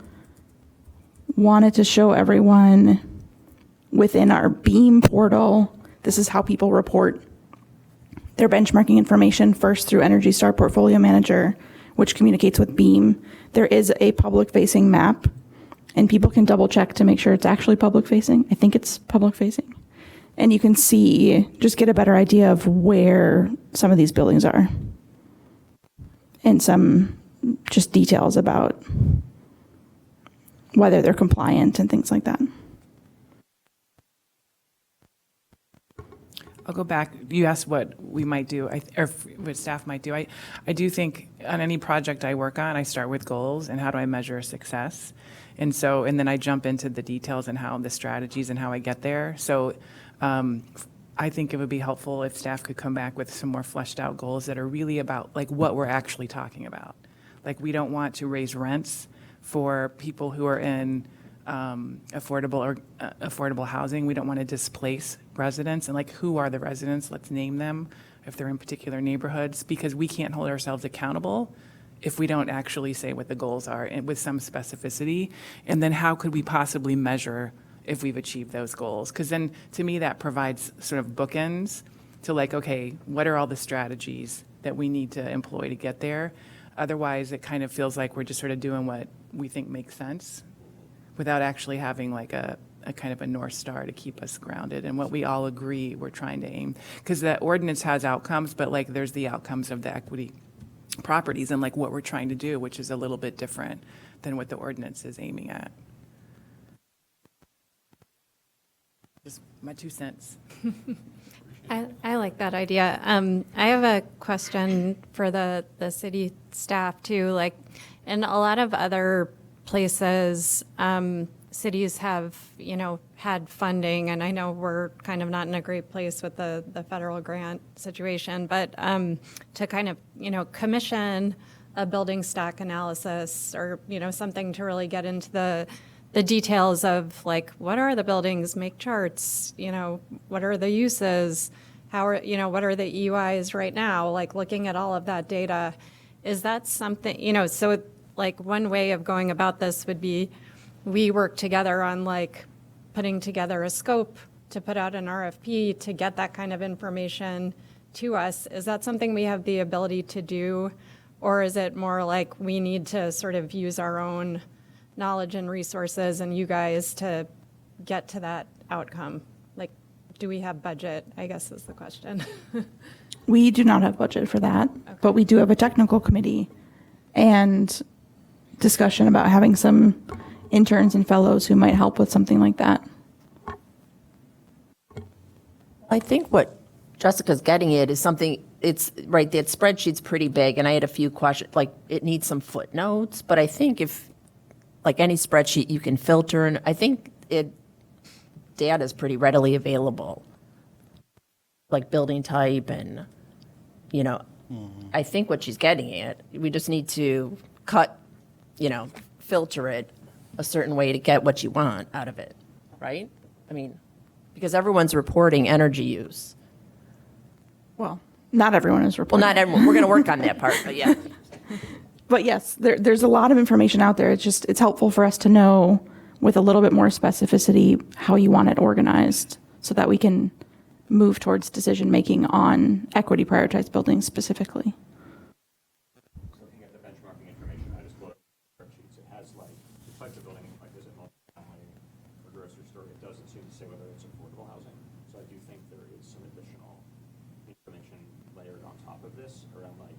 wanted to show everyone within our Beam portal, this is how people report their benchmarking information, first through Energy Star Portfolio Manager, which communicates with Beam. There is a public-facing map, and people can double-check to make sure it's actually public-facing. I think it's public-facing. And you can see, just get a better idea of where some of these buildings are. And some just details about whether they're compliant and things like that. I'll go back. You asked what we might do, or what staff might do. I do think on any project I work on, I start with goals and how do I measure success. And then I jump into the details and how the strategies and how I get there. So I think it would be helpful if staff could come back with some more fleshed out goals that are really about like what we're actually talking about. Like we don't want to raise rents for people who are in affordable housing. We don't want to displace residents. And like, who are the residents? Let's name them if they're in particular neighborhoods, because we can't hold ourselves accountable if we don't actually say what the goals are and with some specificity. And then how could we possibly measure if we've achieved those goals? Because then to me, that provides sort of bookends to like, okay, what are all the strategies that we need to employ to get there? Otherwise, it kind of feels like we're just sort of doing what we think makes sense without actually having like a kind of a North Star to keep us grounded and what we all agree we're trying to aim. Because the ordinance has outcomes, but like there's the outcomes of the equity properties and like what we're trying to do, which is a little bit different than what the ordinance is aiming at. Just my 2 cents. I like that idea. I have a question for the city staff too. Like in a lot of other places, cities have, had funding, and I know we're kind of not in a great place with the federal grant situation, but to kind of, commission a building stock analysis or, something to really get into the details of like, what are the buildings, make charts, what are the uses, how are, what are the EUIs right now, like looking at all of that data. Is that something, so like one way of going about this would be we work together on like putting together a scope to put out an RFP to get that kind of information to us. Is that something we have the ability to do? Or is it more like we need to sort of use our own knowledge and resources and you guys to get to that outcome? Like, do we have budget, I guess is the question. We do not have budget for that, but we do have a technical committee and discussion about having some interns and fellows who might help with something like that. I think what Jessica's getting at is something, it's right, that spreadsheet's pretty big, and I had a few questions, like it needs some footnotes, but I think if, like any spreadsheet, you can filter, and I think data is pretty readily available. like building type and, you know, I think what she's getting at, we just need to cut, you know, filter it a certain way to get what you want out of it, right? I mean, because everyone's reporting energy use. Well, not everyone is Well, reporting. not everyone, we're going to work on that part, but yeah. But yes, there's a lot of information out there. It's helpful for us to know with a little bit more specificity how you want it organized so that we can move towards decision making on equity prioritized buildings specifically. Looking at the benchmarking information, I just looked at spreadsheets. It has like the type of building, like is it multifamily or grocery store? It doesn't seem to say whether it's affordable housing. So I do think there is some additional information layered on top of this around like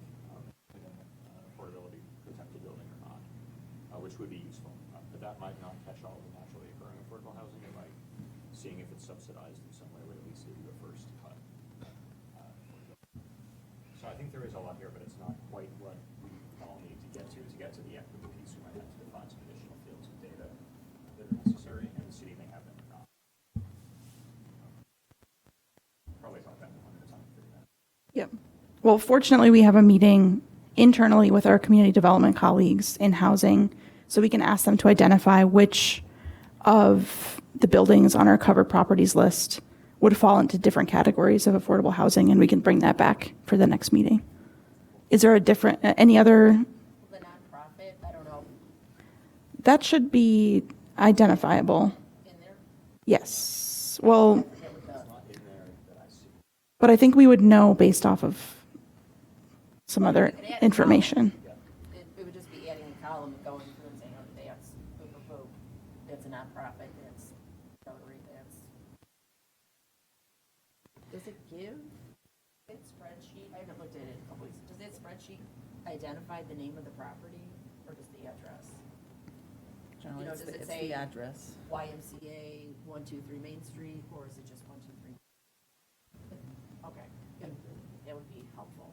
affordability protected building or not, which would be useful. But that might not catch all the naturally occurring affordable housing. It might seeing if it's subsidized in some way would at least give you a first cut. So I think there is a lot here, but it's not quite what we all need to get to the equity piece. We might have to define some additional fields of data that are necessary, and the city may have them or not. Probably talk about them one at a time to figure that out. Yep. Well, fortunately, we have a meeting internally with our community development colleagues in housing, so we can ask them to identify which of the buildings on our covered properties list would fall into different categories of affordable housing, and we can bring that back for the next meeting. Is there any other? The nonprofit, I don't know. That should be identifiable. In there? Yes. Well, but I think we would know based off of some other information. It would just be adding a column and going through and saying, oh, that's boo, that's a nonprofit, that's notary, that's. Does it give that spreadsheet? I haven't looked at it in a couple weeks. Does that spreadsheet identify the name of the property or just the address? Generally, You know, it's does it it's say the address. YMCA 123 Main Street, or is it just 123? Okay, good. That would be helpful.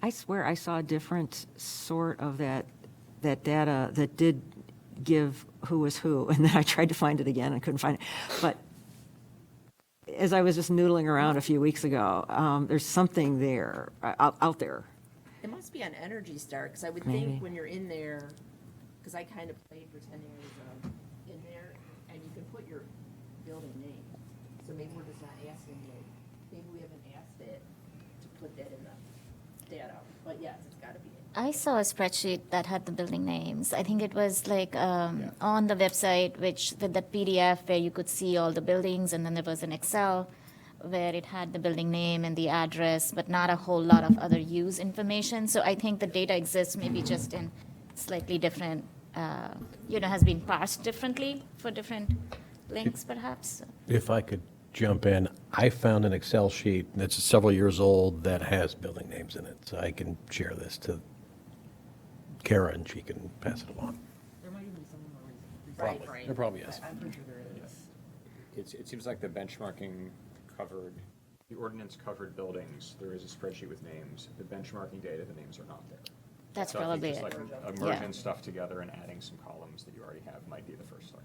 I swear I saw a different sort of that data that did give who was who, and then I tried to find it again and couldn't find it. But as I was just noodling around a few weeks ago, there's something there, out there. It must be on Energy Star, because I would Maybe. think when you're in there, because I kind of played for 10 years in there, and you can put your building name. So maybe we're just not asking it, maybe we haven't asked it to put that in the data, but yes, it's got to be. I saw a spreadsheet that had the building names. I think it was like on the website, which with that PDF where you could see all the buildings, and then there was an Excel where it had the building name and the address, but not a whole lot of other use information. So I think the data exists maybe just in slightly different, has been parsed differently for different links, perhaps. If I could jump in, I found an Excel sheet that's several years old that has building names in it, so I can share this to Kara and she can pass it along. There might even be some more reason. Probably. Right. There probably is. I'm pretty sure there is. It seems like the benchmarking covered, the ordinance covered buildings, there is a spreadsheet with names. The benchmarking data, the names are not there. That's So I probably think it. just like merging stuff together and adding some columns that you already have might be the first start.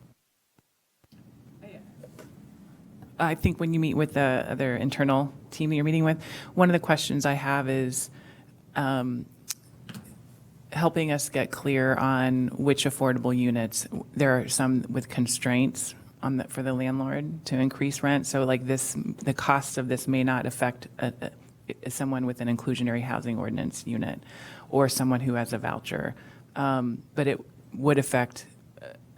I think when you meet with the other internal team that you're meeting with, one of the questions I have is helping us get clear on which affordable units. There are some with constraints for the landlord to increase rent. So like this, the cost of this may not affect someone with an inclusionary housing ordinance unit or someone who has a voucher, but it would affect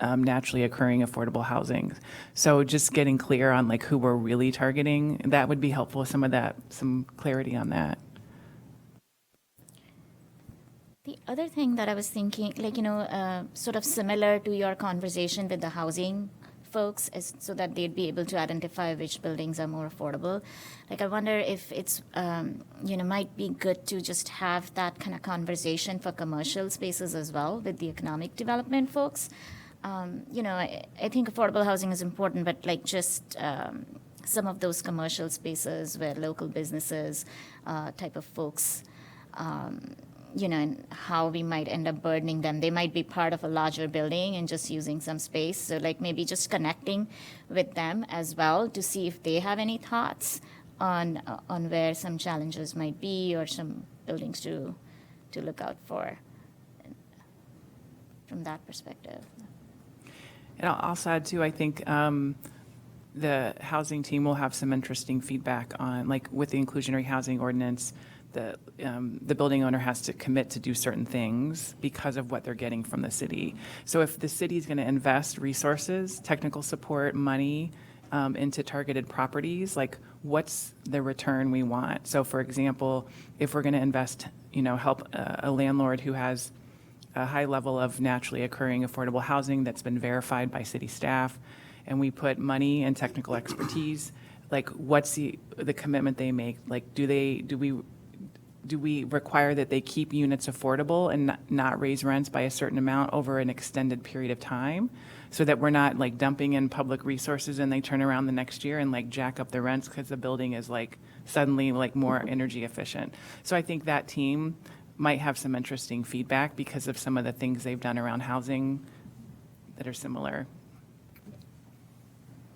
naturally occurring affordable housing. So just getting clear on like who we're really targeting, that would be helpful, some clarity on that. The other thing that I was thinking, sort of similar to your conversation with the housing folks, is so that they'd be able to identify which buildings are more affordable. Like, I wonder if it's, might be good to just have that kind of conversation for commercial spaces as well with the economic development folks. I think affordable housing is important, but like just some of those commercial spaces where local businesses type of folks, and how we might end up burdening them. They might be part of a larger building and just using some space. So like maybe just connecting with them as well to see if they have any thoughts on where some challenges might be or some buildings to look out for from that perspective. And I'll also add too, I think the housing team will have some interesting feedback on, like with the inclusionary housing ordinance, the building owner has to commit to do certain things because of what they're getting from the city. So if the city is going to invest resources, technical support, money into targeted properties, like what's the return we want? So for example, if we're going to invest, help a landlord who has a high level of naturally occurring affordable housing that's been verified by city staff, and we put money and technical expertise, like what's the commitment they make? Like do we require that they keep units affordable and not raise rents by a certain amount over an extended period of time, so that we're not like dumping in public resources and they turn around the next year and like jack up the rents because the building is like suddenly like more energy efficient. So I think that team might have some interesting feedback because of some of the things they've done around housing that are similar.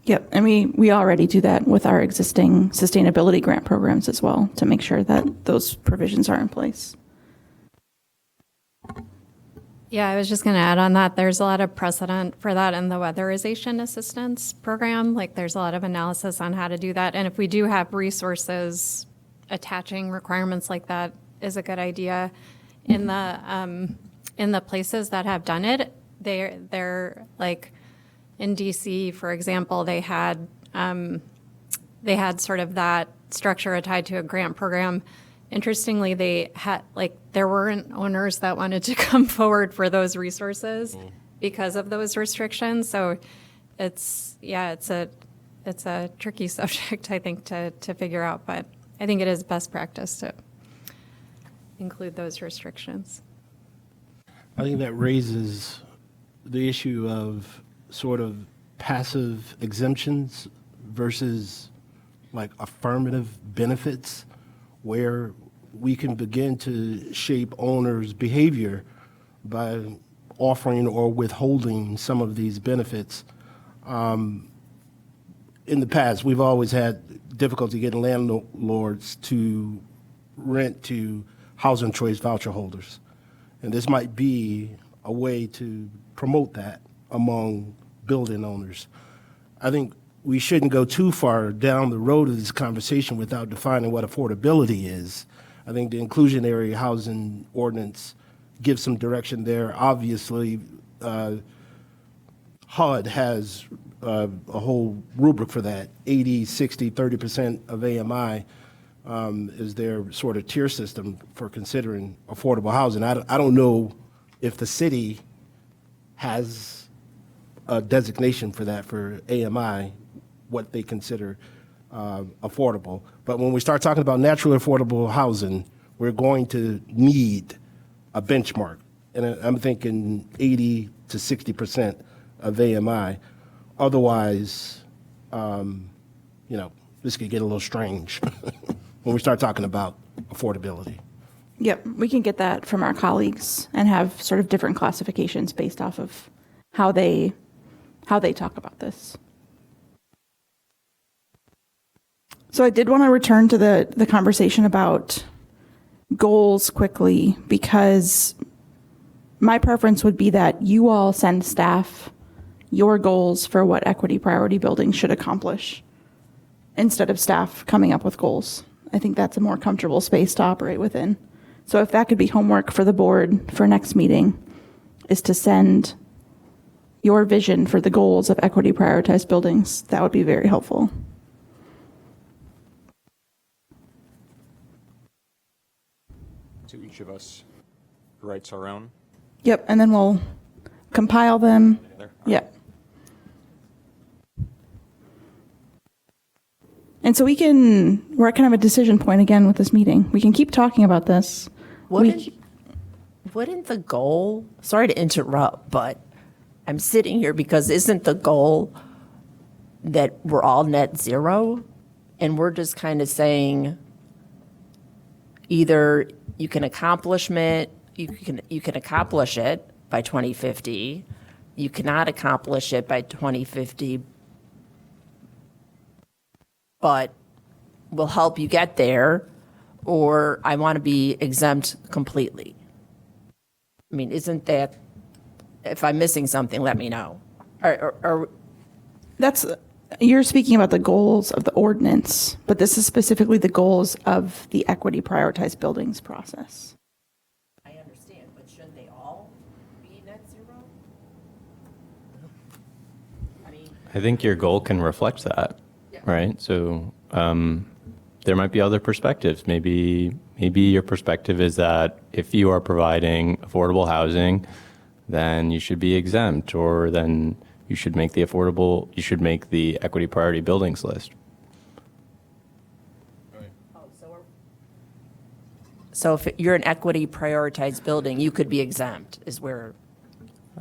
Yep, and we already do that with our existing sustainability grant programs as well, to make sure that those provisions are in place. Yeah, I was just going to add on that. There's a lot of precedent for that in the weatherization assistance program. Like there's a lot of analysis on how to do that. And if we do have resources, attaching requirements like that is a good idea. In the places that have done it, they're like in DC, for example, they had sort of that structure tied to a grant program. Interestingly, they had there weren't owners that wanted to come forward for those resources because of those restrictions. So it's a tricky subject, I think, to figure out, but I think it is best practice to include those restrictions. I think that raises the issue of sort of passive exemptions versus like affirmative benefits, where we can begin to shape owners' behavior by offering or withholding some of these benefits. In the past, we've always had difficulty getting landlords to rent to housing choice voucher holders. And this might be a way to promote that among building owners. I think we shouldn't go too far down the road of this conversation without defining what affordability is. I think the inclusionary housing ordinance gives some direction there. Obviously, HUD has a whole rubric for that. 80, 60, 30% of AMI is their sort of tier system for considering affordable housing. I don't know if the city has a designation for that for AMI, what they consider affordable. But when we start talking about naturally affordable housing, we're going to need a benchmark. And I'm thinking 80 to 60% of AMI. Otherwise, this could get a little strange when we start talking about affordability. Yep, we can get that from our colleagues and have sort of different classifications based off of how they talk about this. So I did want to return to the conversation about goals quickly, because my preference would be that you all send staff your goals for what equity priority buildings should accomplish instead of staff coming up with goals. I think that's a more comfortable space to operate within. So if that could be homework for the board for next meeting, is to send your vision for the goals of equity prioritized buildings, that would be very helpful. So each of us writes our own. Yep, and then we'll compile them. There. Yep. And so we're at kind of a decision point again with this meeting. We can keep talking about this. Wouldn't the goal, sorry to interrupt, but I'm sitting here because isn't the goal that we're all net zero? And we're just kind of saying either you can accomplish it by 2050, you cannot accomplish it by 2050, but will help you get there, or I want to be exempt completely. I mean, isn't that, if I'm missing something, let me know. Or You're speaking about the goals of the ordinance, but this is specifically the goals of the equity prioritized buildings process. I understand, but shouldn't they all be net zero? I mean, I think your goal can reflect that, right? So there might be other perspectives. Maybe your perspective is that if you are providing affordable housing, then you should be exempt, or then you should make the equity priority buildings list. so if you're an equity prioritized building, you could be exempt, is where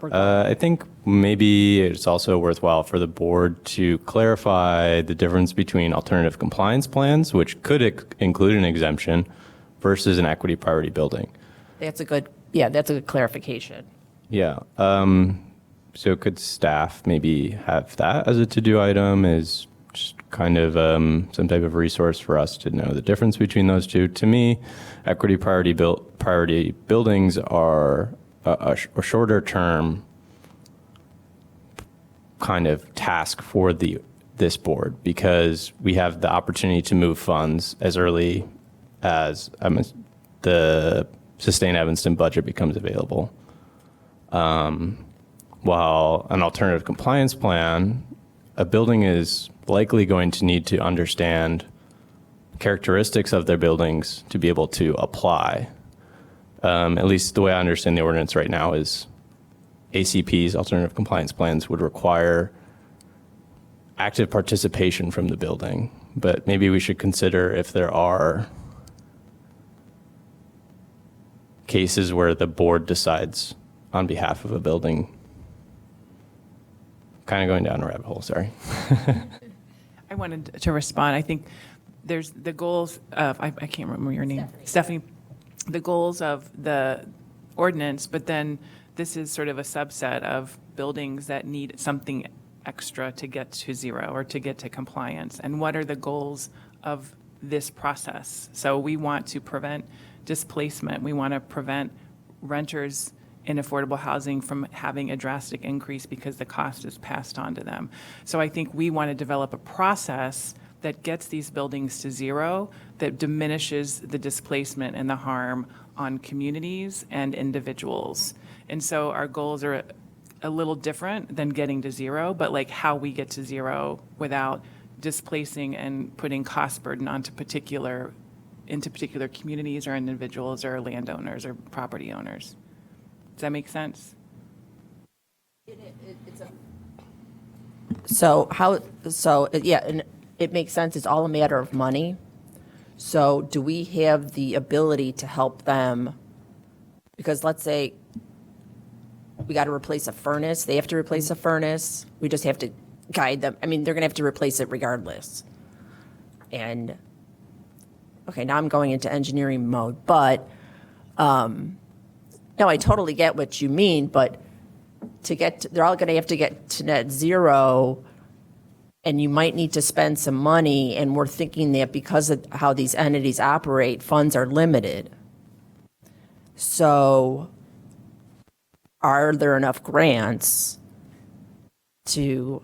we're going. I think maybe it's also worthwhile for the board to clarify the difference between alternative compliance plans, which could include an exemption, versus an equity priority building. That's a good clarification. Yeah. So could staff maybe have that as a to-do item, is just kind of some type of resource for us to know the difference between those two? To me, equity priority buildings are a shorter term kind of task for this board, because we have the opportunity to move funds as early as the Sustain Evanston budget becomes available. While an alternative compliance plan, a building is likely going to need to understand characteristics of their buildings to be able to apply. At least the way I understand the ordinance right now is ACPs, alternative compliance plans, would require active participation from the building. But maybe we should consider if there are cases where the board decides on behalf of a building. Kind of going down a rabbit hole, sorry. I wanted to respond. I think there's the goals of, I can't remember your name. Stephanie. The goals of the ordinance, but then this is sort of a subset of buildings that need something extra to get to zero or to get to compliance. And what are the goals of this process? So we want to prevent displacement. We want to prevent renters in affordable housing from having a drastic increase because the cost is passed on to them. So I think we want to develop a process that gets these buildings to zero, that diminishes the displacement and the harm on communities and individuals. And so our goals are a little different than getting to zero, but like how we get to zero without displacing and putting cost burden into particular communities or individuals or landowners or property owners. Does that make sense? And it makes sense. It's all a matter of money. So do we have the ability to help them? Because let's say we got to replace a furnace. They have to replace a furnace. We just have to guide them. I mean, they're going to have to replace it regardless. And, okay, now I'm going into engineering mode, but no, I totally get what you mean, but they're all going to have to get to net zero, and you might need to spend some money, and we're thinking that because of how these entities operate, funds are limited. So are there enough grants to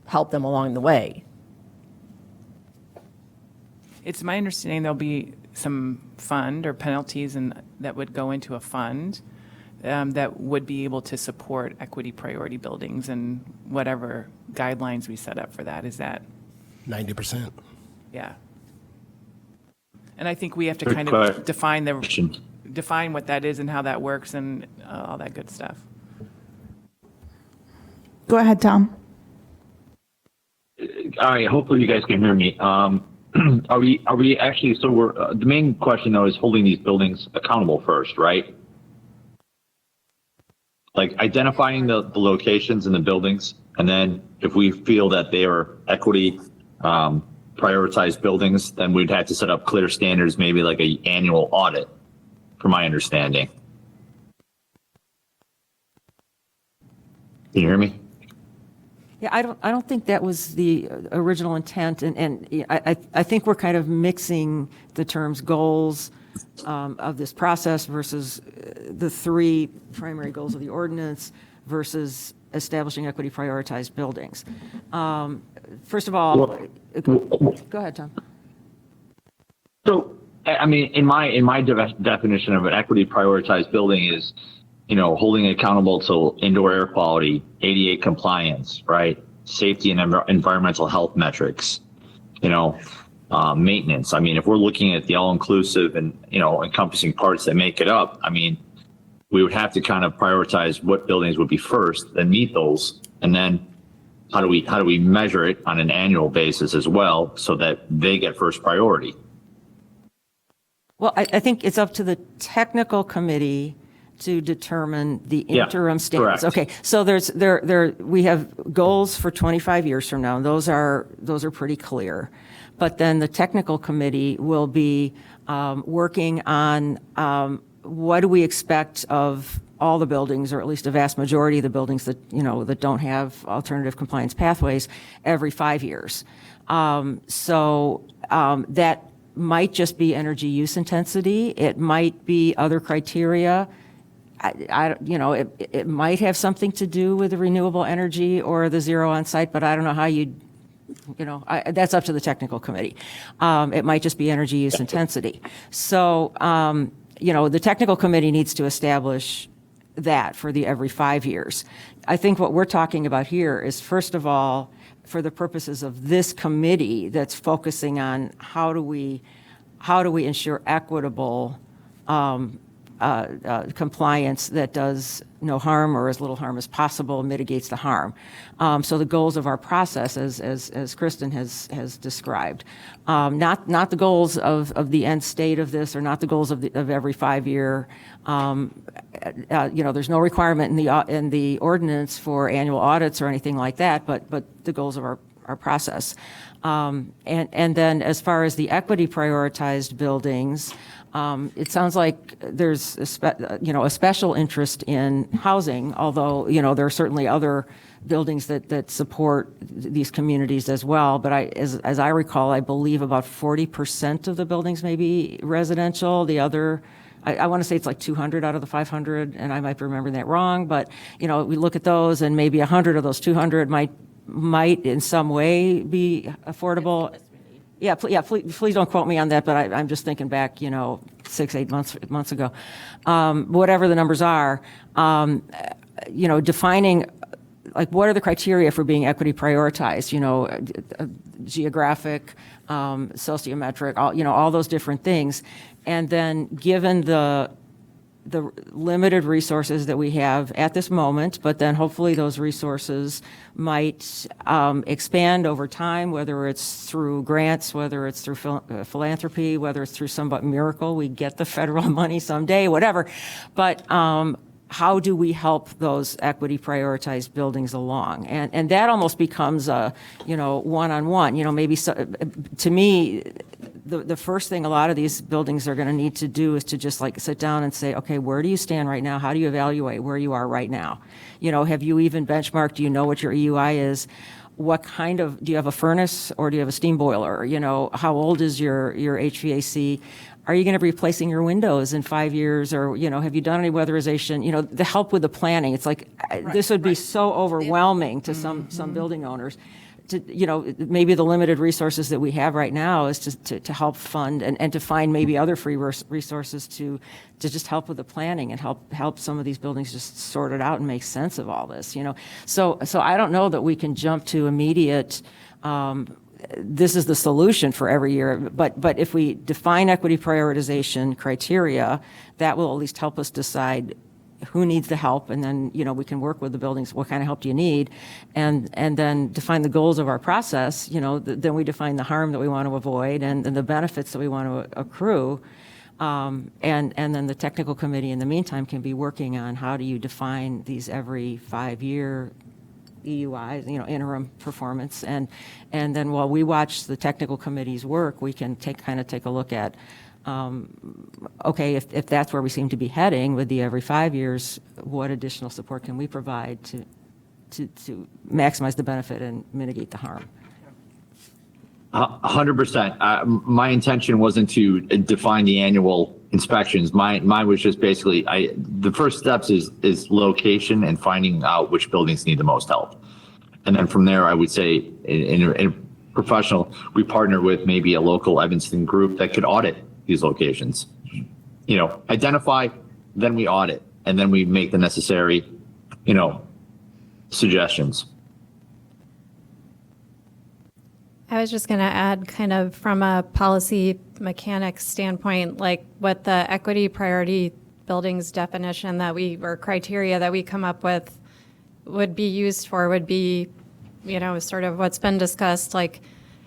help them along the way? It's my understanding there'll be some fund or penalties that would go into a fund that would be able to support equity priority buildings and whatever guidelines we set up for that. Is that? 90%. Yeah. And I think we have to kind of define what that is and how that works and all that good stuff. Go ahead, Tom. All right, hopefully you guys can hear me. Are we actually, so we're, the main question though is holding these buildings accountable first, right? Like identifying the locations and the buildings, and then if we feel that they are equity prioritized buildings, then we'd have to set up clear standards, maybe like an annual audit, from my understanding. Can you hear me? Yeah, I don't think that was the original intent, and I think we're kind of mixing the terms goals of this process versus the three primary goals of the ordinance versus establishing equity prioritized buildings. First of all, go ahead, Tom. So, I mean, in my definition of an equity prioritized building is, holding it accountable to indoor air quality, ADA compliance, right? Safety and environmental health metrics, maintenance. I mean, if we're looking at the all-inclusive and, encompassing parts that make it up, I mean, we would have to kind of prioritize what buildings would be first, then meet those, and then how do we measure it on an annual basis as well so that they get first priority? Well, I think it's up to the technical committee to determine the interim standards. correct. Okay, so we have goals for 25 years from now, and those are pretty clear. But then the technical committee will be working on what do we expect of all the buildings, or at least a vast majority of the buildings that, that don't have alternative compliance pathways every 5 years. That might just be energy use intensity. It might be other criteria. It might have something to do with the renewable energy or the zero on site, but I don't know how that's up to the technical committee. It might just be energy use intensity. So, the technical committee needs to establish that for the every 5 years. I think what we're talking about here is, first of all, for the purposes of this committee that's focusing on how do we ensure equitable compliance that does no harm or as little harm as possible, mitigates the harm. So the goals of our process, as Kristen has described, not the goals of the end state of this, or not the goals of every 5 year. There's no requirement in the ordinance for annual audits or anything like that, but the goals of our process. And then as far as the equity prioritized buildings, it sounds like there's a special interest in housing, although, there are certainly other buildings that support these communities as well. But as I recall, I believe about 40% of the buildings may be residential. The other, I want to say it's like 200 out of the 500, and I might be remembering that wrong. But, we look at those, and maybe 100 of those 200 might in some way be affordable. Yeah, please don't quote me on that, but I'm just thinking back, 6-8 months ago. Whatever the numbers are, defining, like, what are the criteria for being equity prioritized, geographic, sociometric, all those different things. And then given the limited resources that we have at this moment, but then hopefully those resources might expand over time, whether it's through grants, whether it's through philanthropy, whether it's through some miracle, we get the federal money someday, whatever. But how do we help those equity prioritized buildings along? And that almost becomes a, one-on-one, maybe to me, the first thing a lot of these buildings are going to need to do is to just sit down and say, okay, where do you stand right now? How do you evaluate where you are right now? Have you even benchmarked? Do you know what your EUI is? What kind of, do you have a furnace or do you have a steam boiler? How old is your HVAC? Are you going to be replacing your windows in 5 years? Or, have you done any weatherization? The help with the planning. It's like, this would be so overwhelming to some building owners. Maybe the limited resources that we have right now is to help fund and to find maybe other free resources to just help with the planning and help some of these buildings just sort it out and make sense of all this, So I don't know that we can jump to immediate, this is the solution for every year. But if we define equity prioritization criteria, that will at least help us decide who needs the help, and then, we can work with the buildings, what kind of help do you need, and then define the goals of our process, then we define the harm that we want to avoid and the benefits that we want to accrue. And then the technical committee in the meantime can be working on how do you define these every 5 year EUIs, interim performance. And then while we watch the technical committee's work, we can take a look at, okay, if that's where we seem to be heading with the every 5 years, what additional support can we provide to maximize the benefit and mitigate the harm. 100%. My intention wasn't to define the annual inspections. Mine was just basically, the first steps is location and finding out which buildings need the most help. And then from there, I would say in professional, we partner with maybe a local Evanston group that could audit these locations. You know, identify, then we audit, and then we make the necessary, you know, suggestions. I was just going to add, kind of from a policy mechanics standpoint, like what the equity priority buildings definition that or criteria that we come up with would be used for would be, you know, sort of what's been discussed, like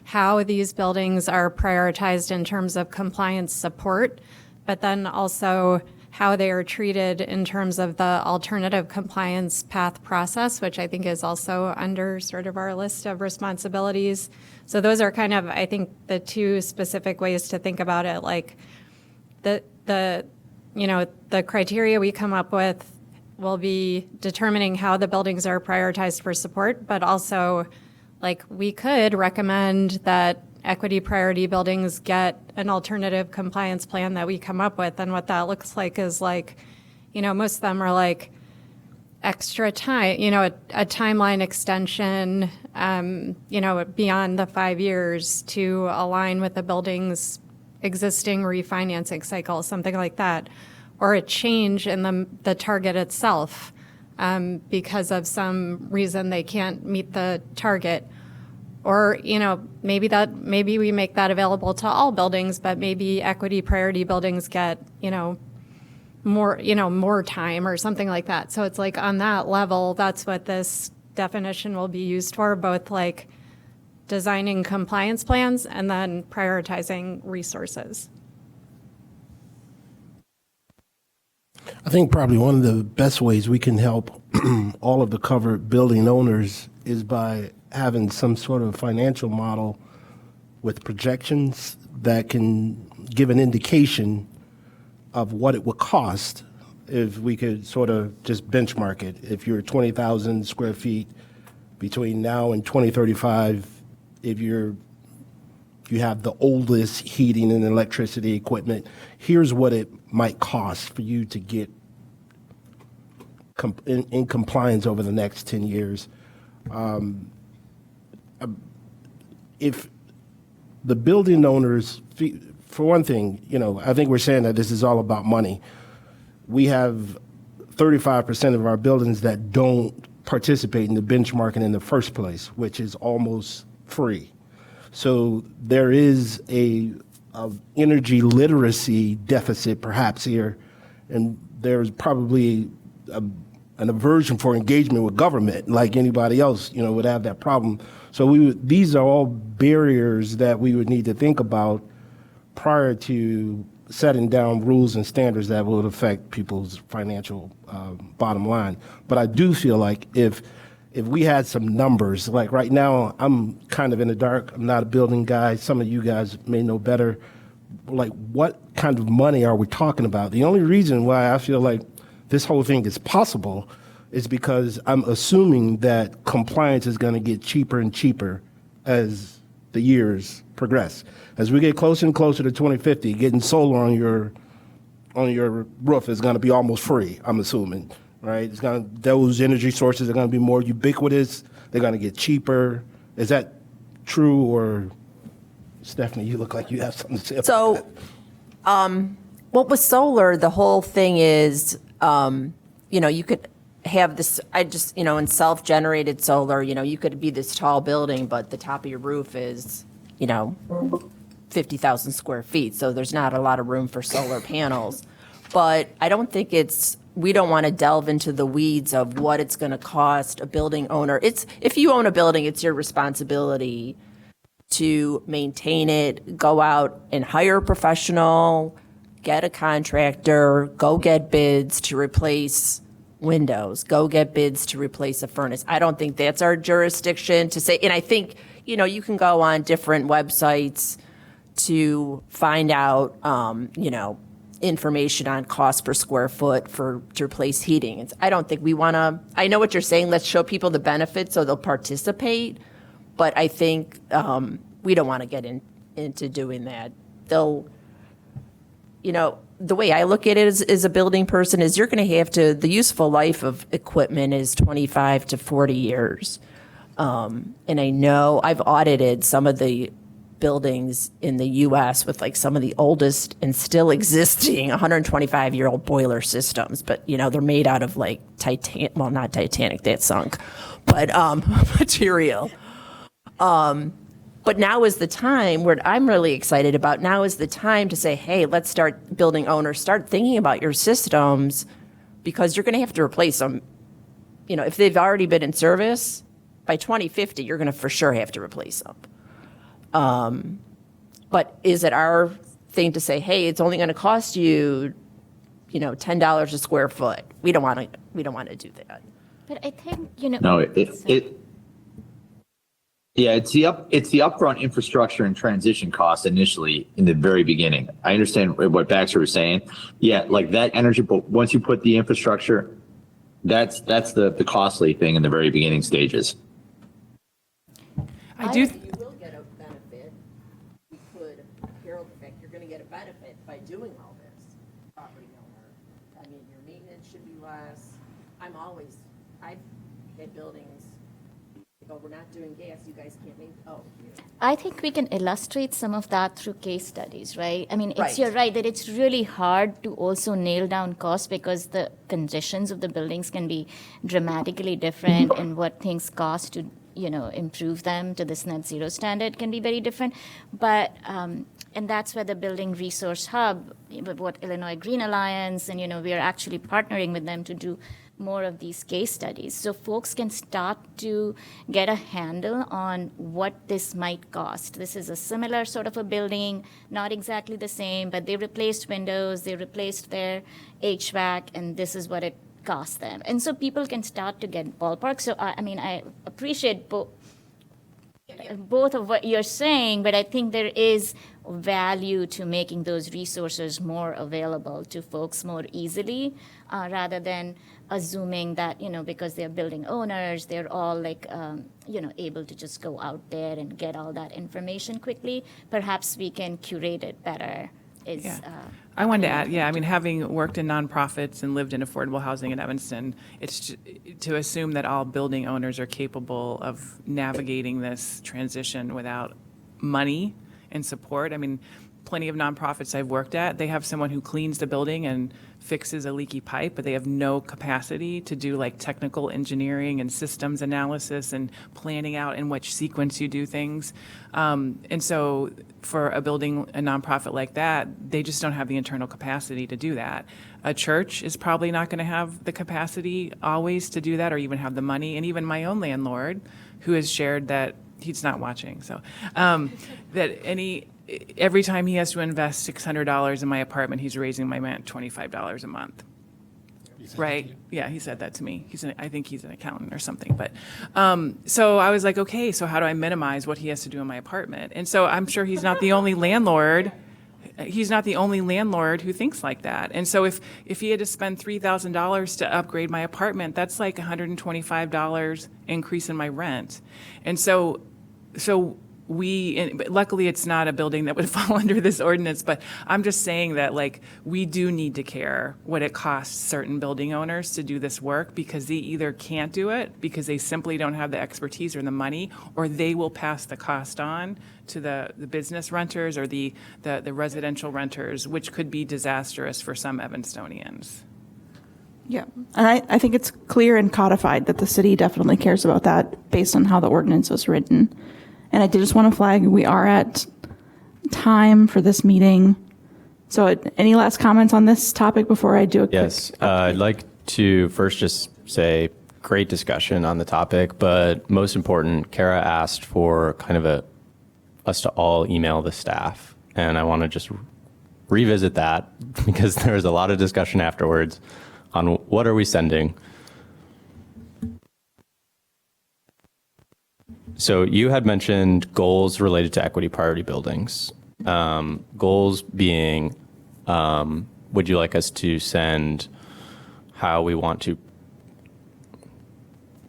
how these buildings are prioritized in terms of compliance support, but then also how they are treated in terms of the alternative compliance path process, which I think is also under sort of our list of responsibilities. So those are kind of, I think, the two specific ways to think about it. Like the criteria we come up with will be determining how the buildings are prioritized for support, but also like we could recommend that equity priority buildings get an alternative compliance plan that we come up with. And what that looks like is like, you know, most of them are like extra time, you know, a timeline extension, you know, beyond the 5 years to align with the building's existing refinancing cycle, something like that, or a change in the target itself because of some reason they can't meet the target. Or, you know, maybe we make that available to all buildings, but maybe equity priority buildings get, more time or something like that. So it's like on that level, that's what this definition will be used for, both like designing compliance plans and then prioritizing resources. I think probably one of the best ways we can help all of the covered building owners is by having some sort of financial model with projections that can give an indication of what it would cost if we could sort of just benchmark it. If you're 20,000 square feet between now and 2035, if you have the oldest heating and electricity equipment, here's what it might cost for you to get in compliance over the next 10 years. If the building owners, for one thing, I think we're saying that this is all about money. We have 35% of our buildings that don't participate in the benchmarking in the first place, which is almost free. So there is a energy literacy deficit perhaps here, and there's probably an aversion for engagement with government, like anybody else, would have that problem. So these are all barriers that we would need to think about prior to setting down rules and standards that would affect people's financial bottom line. But I do feel like if we had some numbers, like right now, I'm kind of in the dark. I'm not a building guy. Some of you guys may know better. Like, what kind of money are we talking about? The only reason why I feel like this whole thing is possible is because I'm assuming that compliance is going to get cheaper and cheaper as the years progress. As we get closer and closer to 2050, getting solar on your roof is going to be almost free, I'm assuming, right? Those energy sources are going to be more ubiquitous. They're going to get cheaper. Is that true? Or Stephanie, you look like you have something to say about that. So, what with solar, the whole thing is, you could have this, in self-generated solar, you could be this tall building, but the top of your roof is, 50,000 square feet. So there's not a lot of room for solar panels. But I don't think we don't want to delve into the weeds of what it's going to cost a building owner. If you own a building, it's your responsibility to maintain it, go out and hire a professional, get a contractor, go get bids to replace windows, go get bids to replace a furnace. I don't think that's our jurisdiction to say, and I think, you can go on different websites to find out, information on cost per square foot to replace heating. I don't think we want to, I know what you're saying, let's show people the benefits so they'll participate, but I think we don't want to get into doing that. They'll, the way I look at it as a building person is you're going to have to, the useful life of equipment is 25 to 40 years. And I know I've audited some of the buildings in the U.S. with like some of the oldest and still existing 125-year-old boiler systems, but they're made out of like not Titanic, that sunk, but material. But now is the time where I'm really excited about. Now is the time to say, hey, let's start building owners, start thinking about your systems, because you're going to have to replace them. If they've already been in service, by 2050, you're going to for sure have to replace them. But is it our thing to say, hey, it's only going to cost you, $10 a square foot? We don't want to do that. But I think, No, it's the upfront infrastructure and transition costs initially in the very beginning. I understand what Baxter was saying. Yeah, like that energy, but once you put the infrastructure, that's the costly thing in the very beginning stages. I do. You will get a benefit. We could, Carol, in fact, you're going to get a benefit by doing all this, property owner. I mean, your maintenance should be less. I've had buildings, we're not doing gas, you guys can't make, I think we can illustrate some of that through case studies, right? I mean, Right. you're right that it's really hard to also nail down costs because the conditions of the buildings can be dramatically different, and what things cost to improve them to this net zero standard can be very different. But and that's where the Building Resource Hub, with what Illinois Green Alliance, and we are actually partnering with them to do more of these case studies, so folks can start to get a handle on what this might cost. This is a similar sort of a building, not exactly the same, but they replaced windows, they replaced their HVAC, and this is what it cost them. And so people can start to get ballpark. So I appreciate both of what you're saying, but I think there is value to making those resources more available to folks more easily, rather than assuming that, because they're building owners, they're all like, able to just go out there and get all that information quickly. Perhaps we can curate it better. I wanted to add, having worked in nonprofits and lived in affordable housing in Evanston, it's to assume that all building owners are capable of navigating this transition without money and support. Plenty of nonprofits I've worked at, they have someone who cleans the building and fixes a leaky pipe, but they have no capacity to do like technical engineering and systems analysis and planning out in which sequence you do things. And so for a nonprofit like that, they just don't have the internal capacity to do that. A church is probably not going to have the capacity always to do that, or even have the money. And even my own landlord, who has shared that, he's not watching, so that every time he has to invest $600 in my apartment, he's raising my rent $25 a month. Right? Yeah, he said that to me. I think he's an accountant or something. But so I was like, okay, so how do I minimize what he has to do in my apartment? And so I'm sure he's not the only landlord. He's not the only landlord who thinks like that. And so if he had to spend $3,000 to upgrade my apartment, that's like $125 increase in my rent. And so luckily it's not a building that would fall under this ordinance, but I'm just saying that we do need to care what it costs certain building owners to do this work, because they either can't do it because they simply don't have the expertise or the money, or they will pass the cost on to the business renters or the residential renters, which could be disastrous for some Evanstonians. Yeah, and I think it's clear and codified that the city definitely cares about that based on how the ordinance was written. And I did just want to flag, we are at time for this meeting. So any last comments on this topic before I do a quick? Yes, I'd like to first just say great discussion on the topic, but most important, Kara asked for kind of us to all email the staff. And I want to just revisit that because there was a lot of discussion afterwards on what are we sending. So you had mentioned goals related to equity priority buildings. Goals being would you like us to send how we want to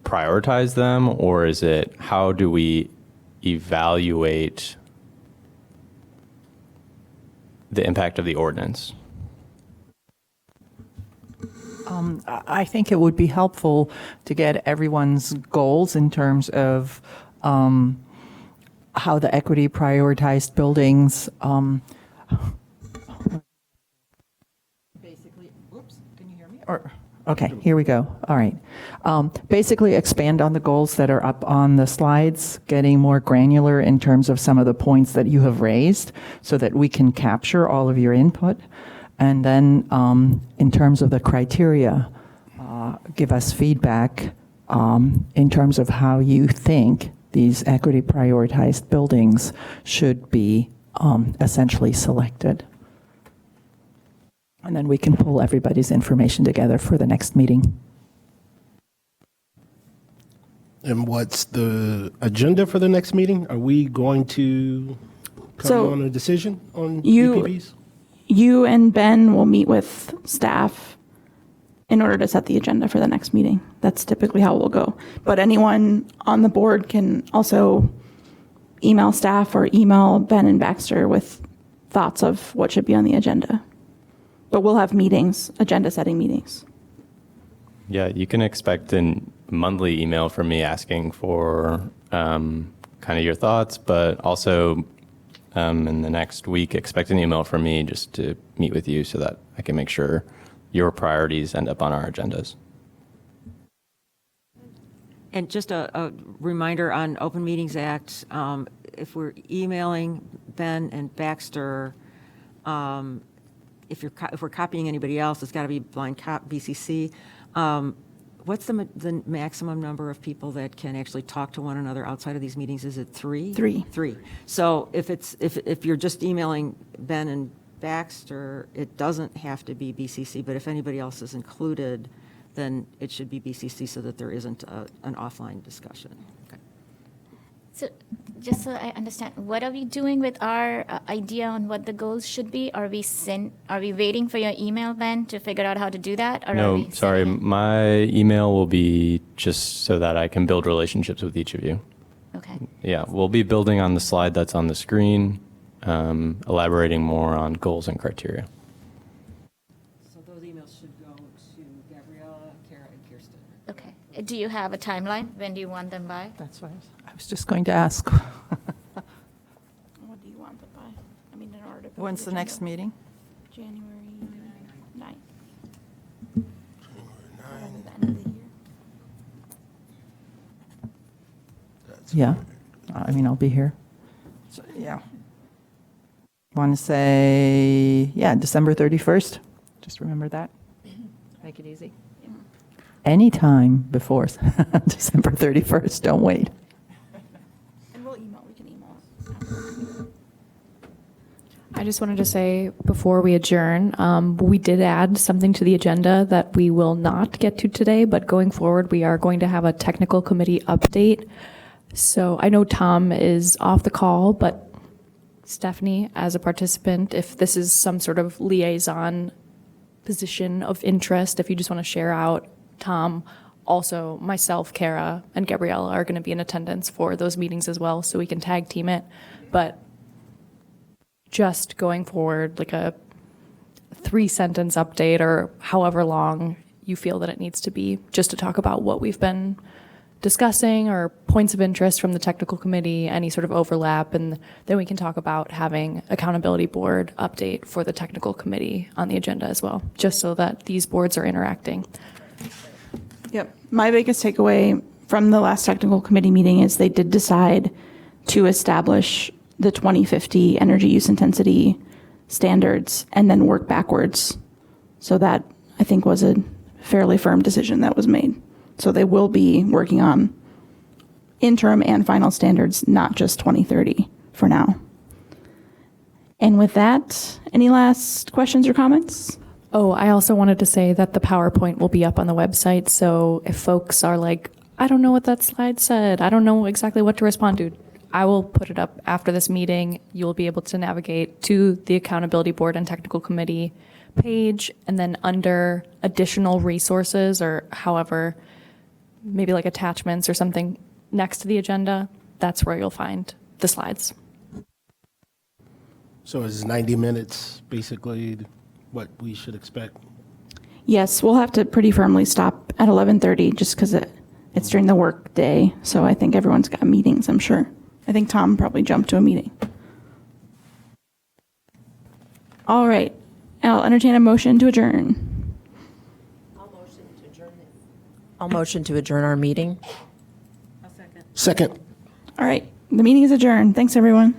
prioritize them, or is it how do we evaluate the impact of the ordinance? I think it would be helpful to get everyone's goals in terms of how the equity prioritized buildings basically, whoops, can you hear me? Okay, here we go. All right. Basically expand on the goals that are up on the slides, getting more granular in terms of some of the points that you have raised so that we can capture all of your input. And then in terms of the criteria, give us feedback in terms of how you think these equity prioritized buildings should be essentially selected. And then we can pull everybody's information together for the next meeting. And what's the agenda for the next meeting? Are we going to come So on a decision on you- UPBs? You and Ben will meet with staff in order to set the agenda for the next meeting. That's typically how it will go. But anyone on the board can also email staff or email Ben and Baxter with thoughts of what should be on the agenda. But we'll have meetings, agenda setting meetings. Yeah, you can expect a monthly email from me asking for kind of your thoughts, but also in the next week, expect an email from me just to meet with you so that I can make sure your priorities end up on our agendas. And just a reminder on Open Meetings Act, if we're emailing Ben and Baxter, if we're copying anybody else, it's got to be blind cop BCC. What's the maximum number of people that can actually talk to one another outside of these meetings? Is it 3? 3. 3. So if you're just emailing Ben and Baxter, it doesn't have to be BCC, but if anybody else is included, then it should be BCC so that there isn't an offline discussion. Okay. So just so I understand, what are we doing with our idea on what the goals should be? Are we waiting for your email, Ben, to figure out how to do that? Or are No, we sorry, sending- my email will be just so that I can build relationships with each of you. Okay. Yeah, we'll be building on the slide that's on the screen, elaborating more on goals and criteria. So those emails should go to Gabriella, Kara, and Kirsten. Okay. Do you have a timeline? When do you want them by? That's what I was just going to ask. What do you want them by? I mean, in order to. post When's the next agenda. meeting? January 9th. Probably the end of the year. Yeah, I mean, I'll be here. So, yeah. Want to say, yeah, December 31st? Just remember that. Make it easy. Anytime before December 31st, don't wait. And we can email. I just wanted to say before we adjourn, we did add something to the agenda that we will not get to today, but going forward, we are going to have a technical committee update. So I know Tom is off the call, but Stephanie, as a participant, if this is some sort of liaison position of interest, if you just want to share out, Tom, also myself, Kara, and Gabriella are going to be in attendance for those meetings as well, so we can tag team it. But just going forward, like a 3-sentence update or however long you feel that it needs to be, just to talk about what we've been discussing or points of interest from the technical committee, any sort of overlap, and then we can talk about having accountability board update for the technical committee on the agenda as well, just so that these boards are interacting. Yep. My biggest takeaway from the last technical committee meeting is they did decide to establish the 2050 energy use intensity standards and then work backwards. So that, I think, was a fairly firm decision that was made. So they will be working on interim and final standards, not just 2030 for now. And with that, any last questions or comments? Oh, I also wanted to say that the PowerPoint will be up on the website, so if folks are like, I don't know what that slide said, I don't know exactly what to respond to, I will put it up after this meeting. You'll be able to navigate to the accountability board and technical committee page, and then under additional resources, or however, maybe like attachments or something next to the agenda, that's where you'll find the slides. So is 90 minutes basically what we should expect? Yes, we'll have to pretty firmly stop at 11:30 just because it's during the work day. So I think everyone's got meetings, I'm sure. I think Tom probably jumped to a meeting. All right, I'll entertain a motion to adjourn. I'll motion to adjourn our meeting. Second. All right, the meeting is adjourned. Thanks, everyone.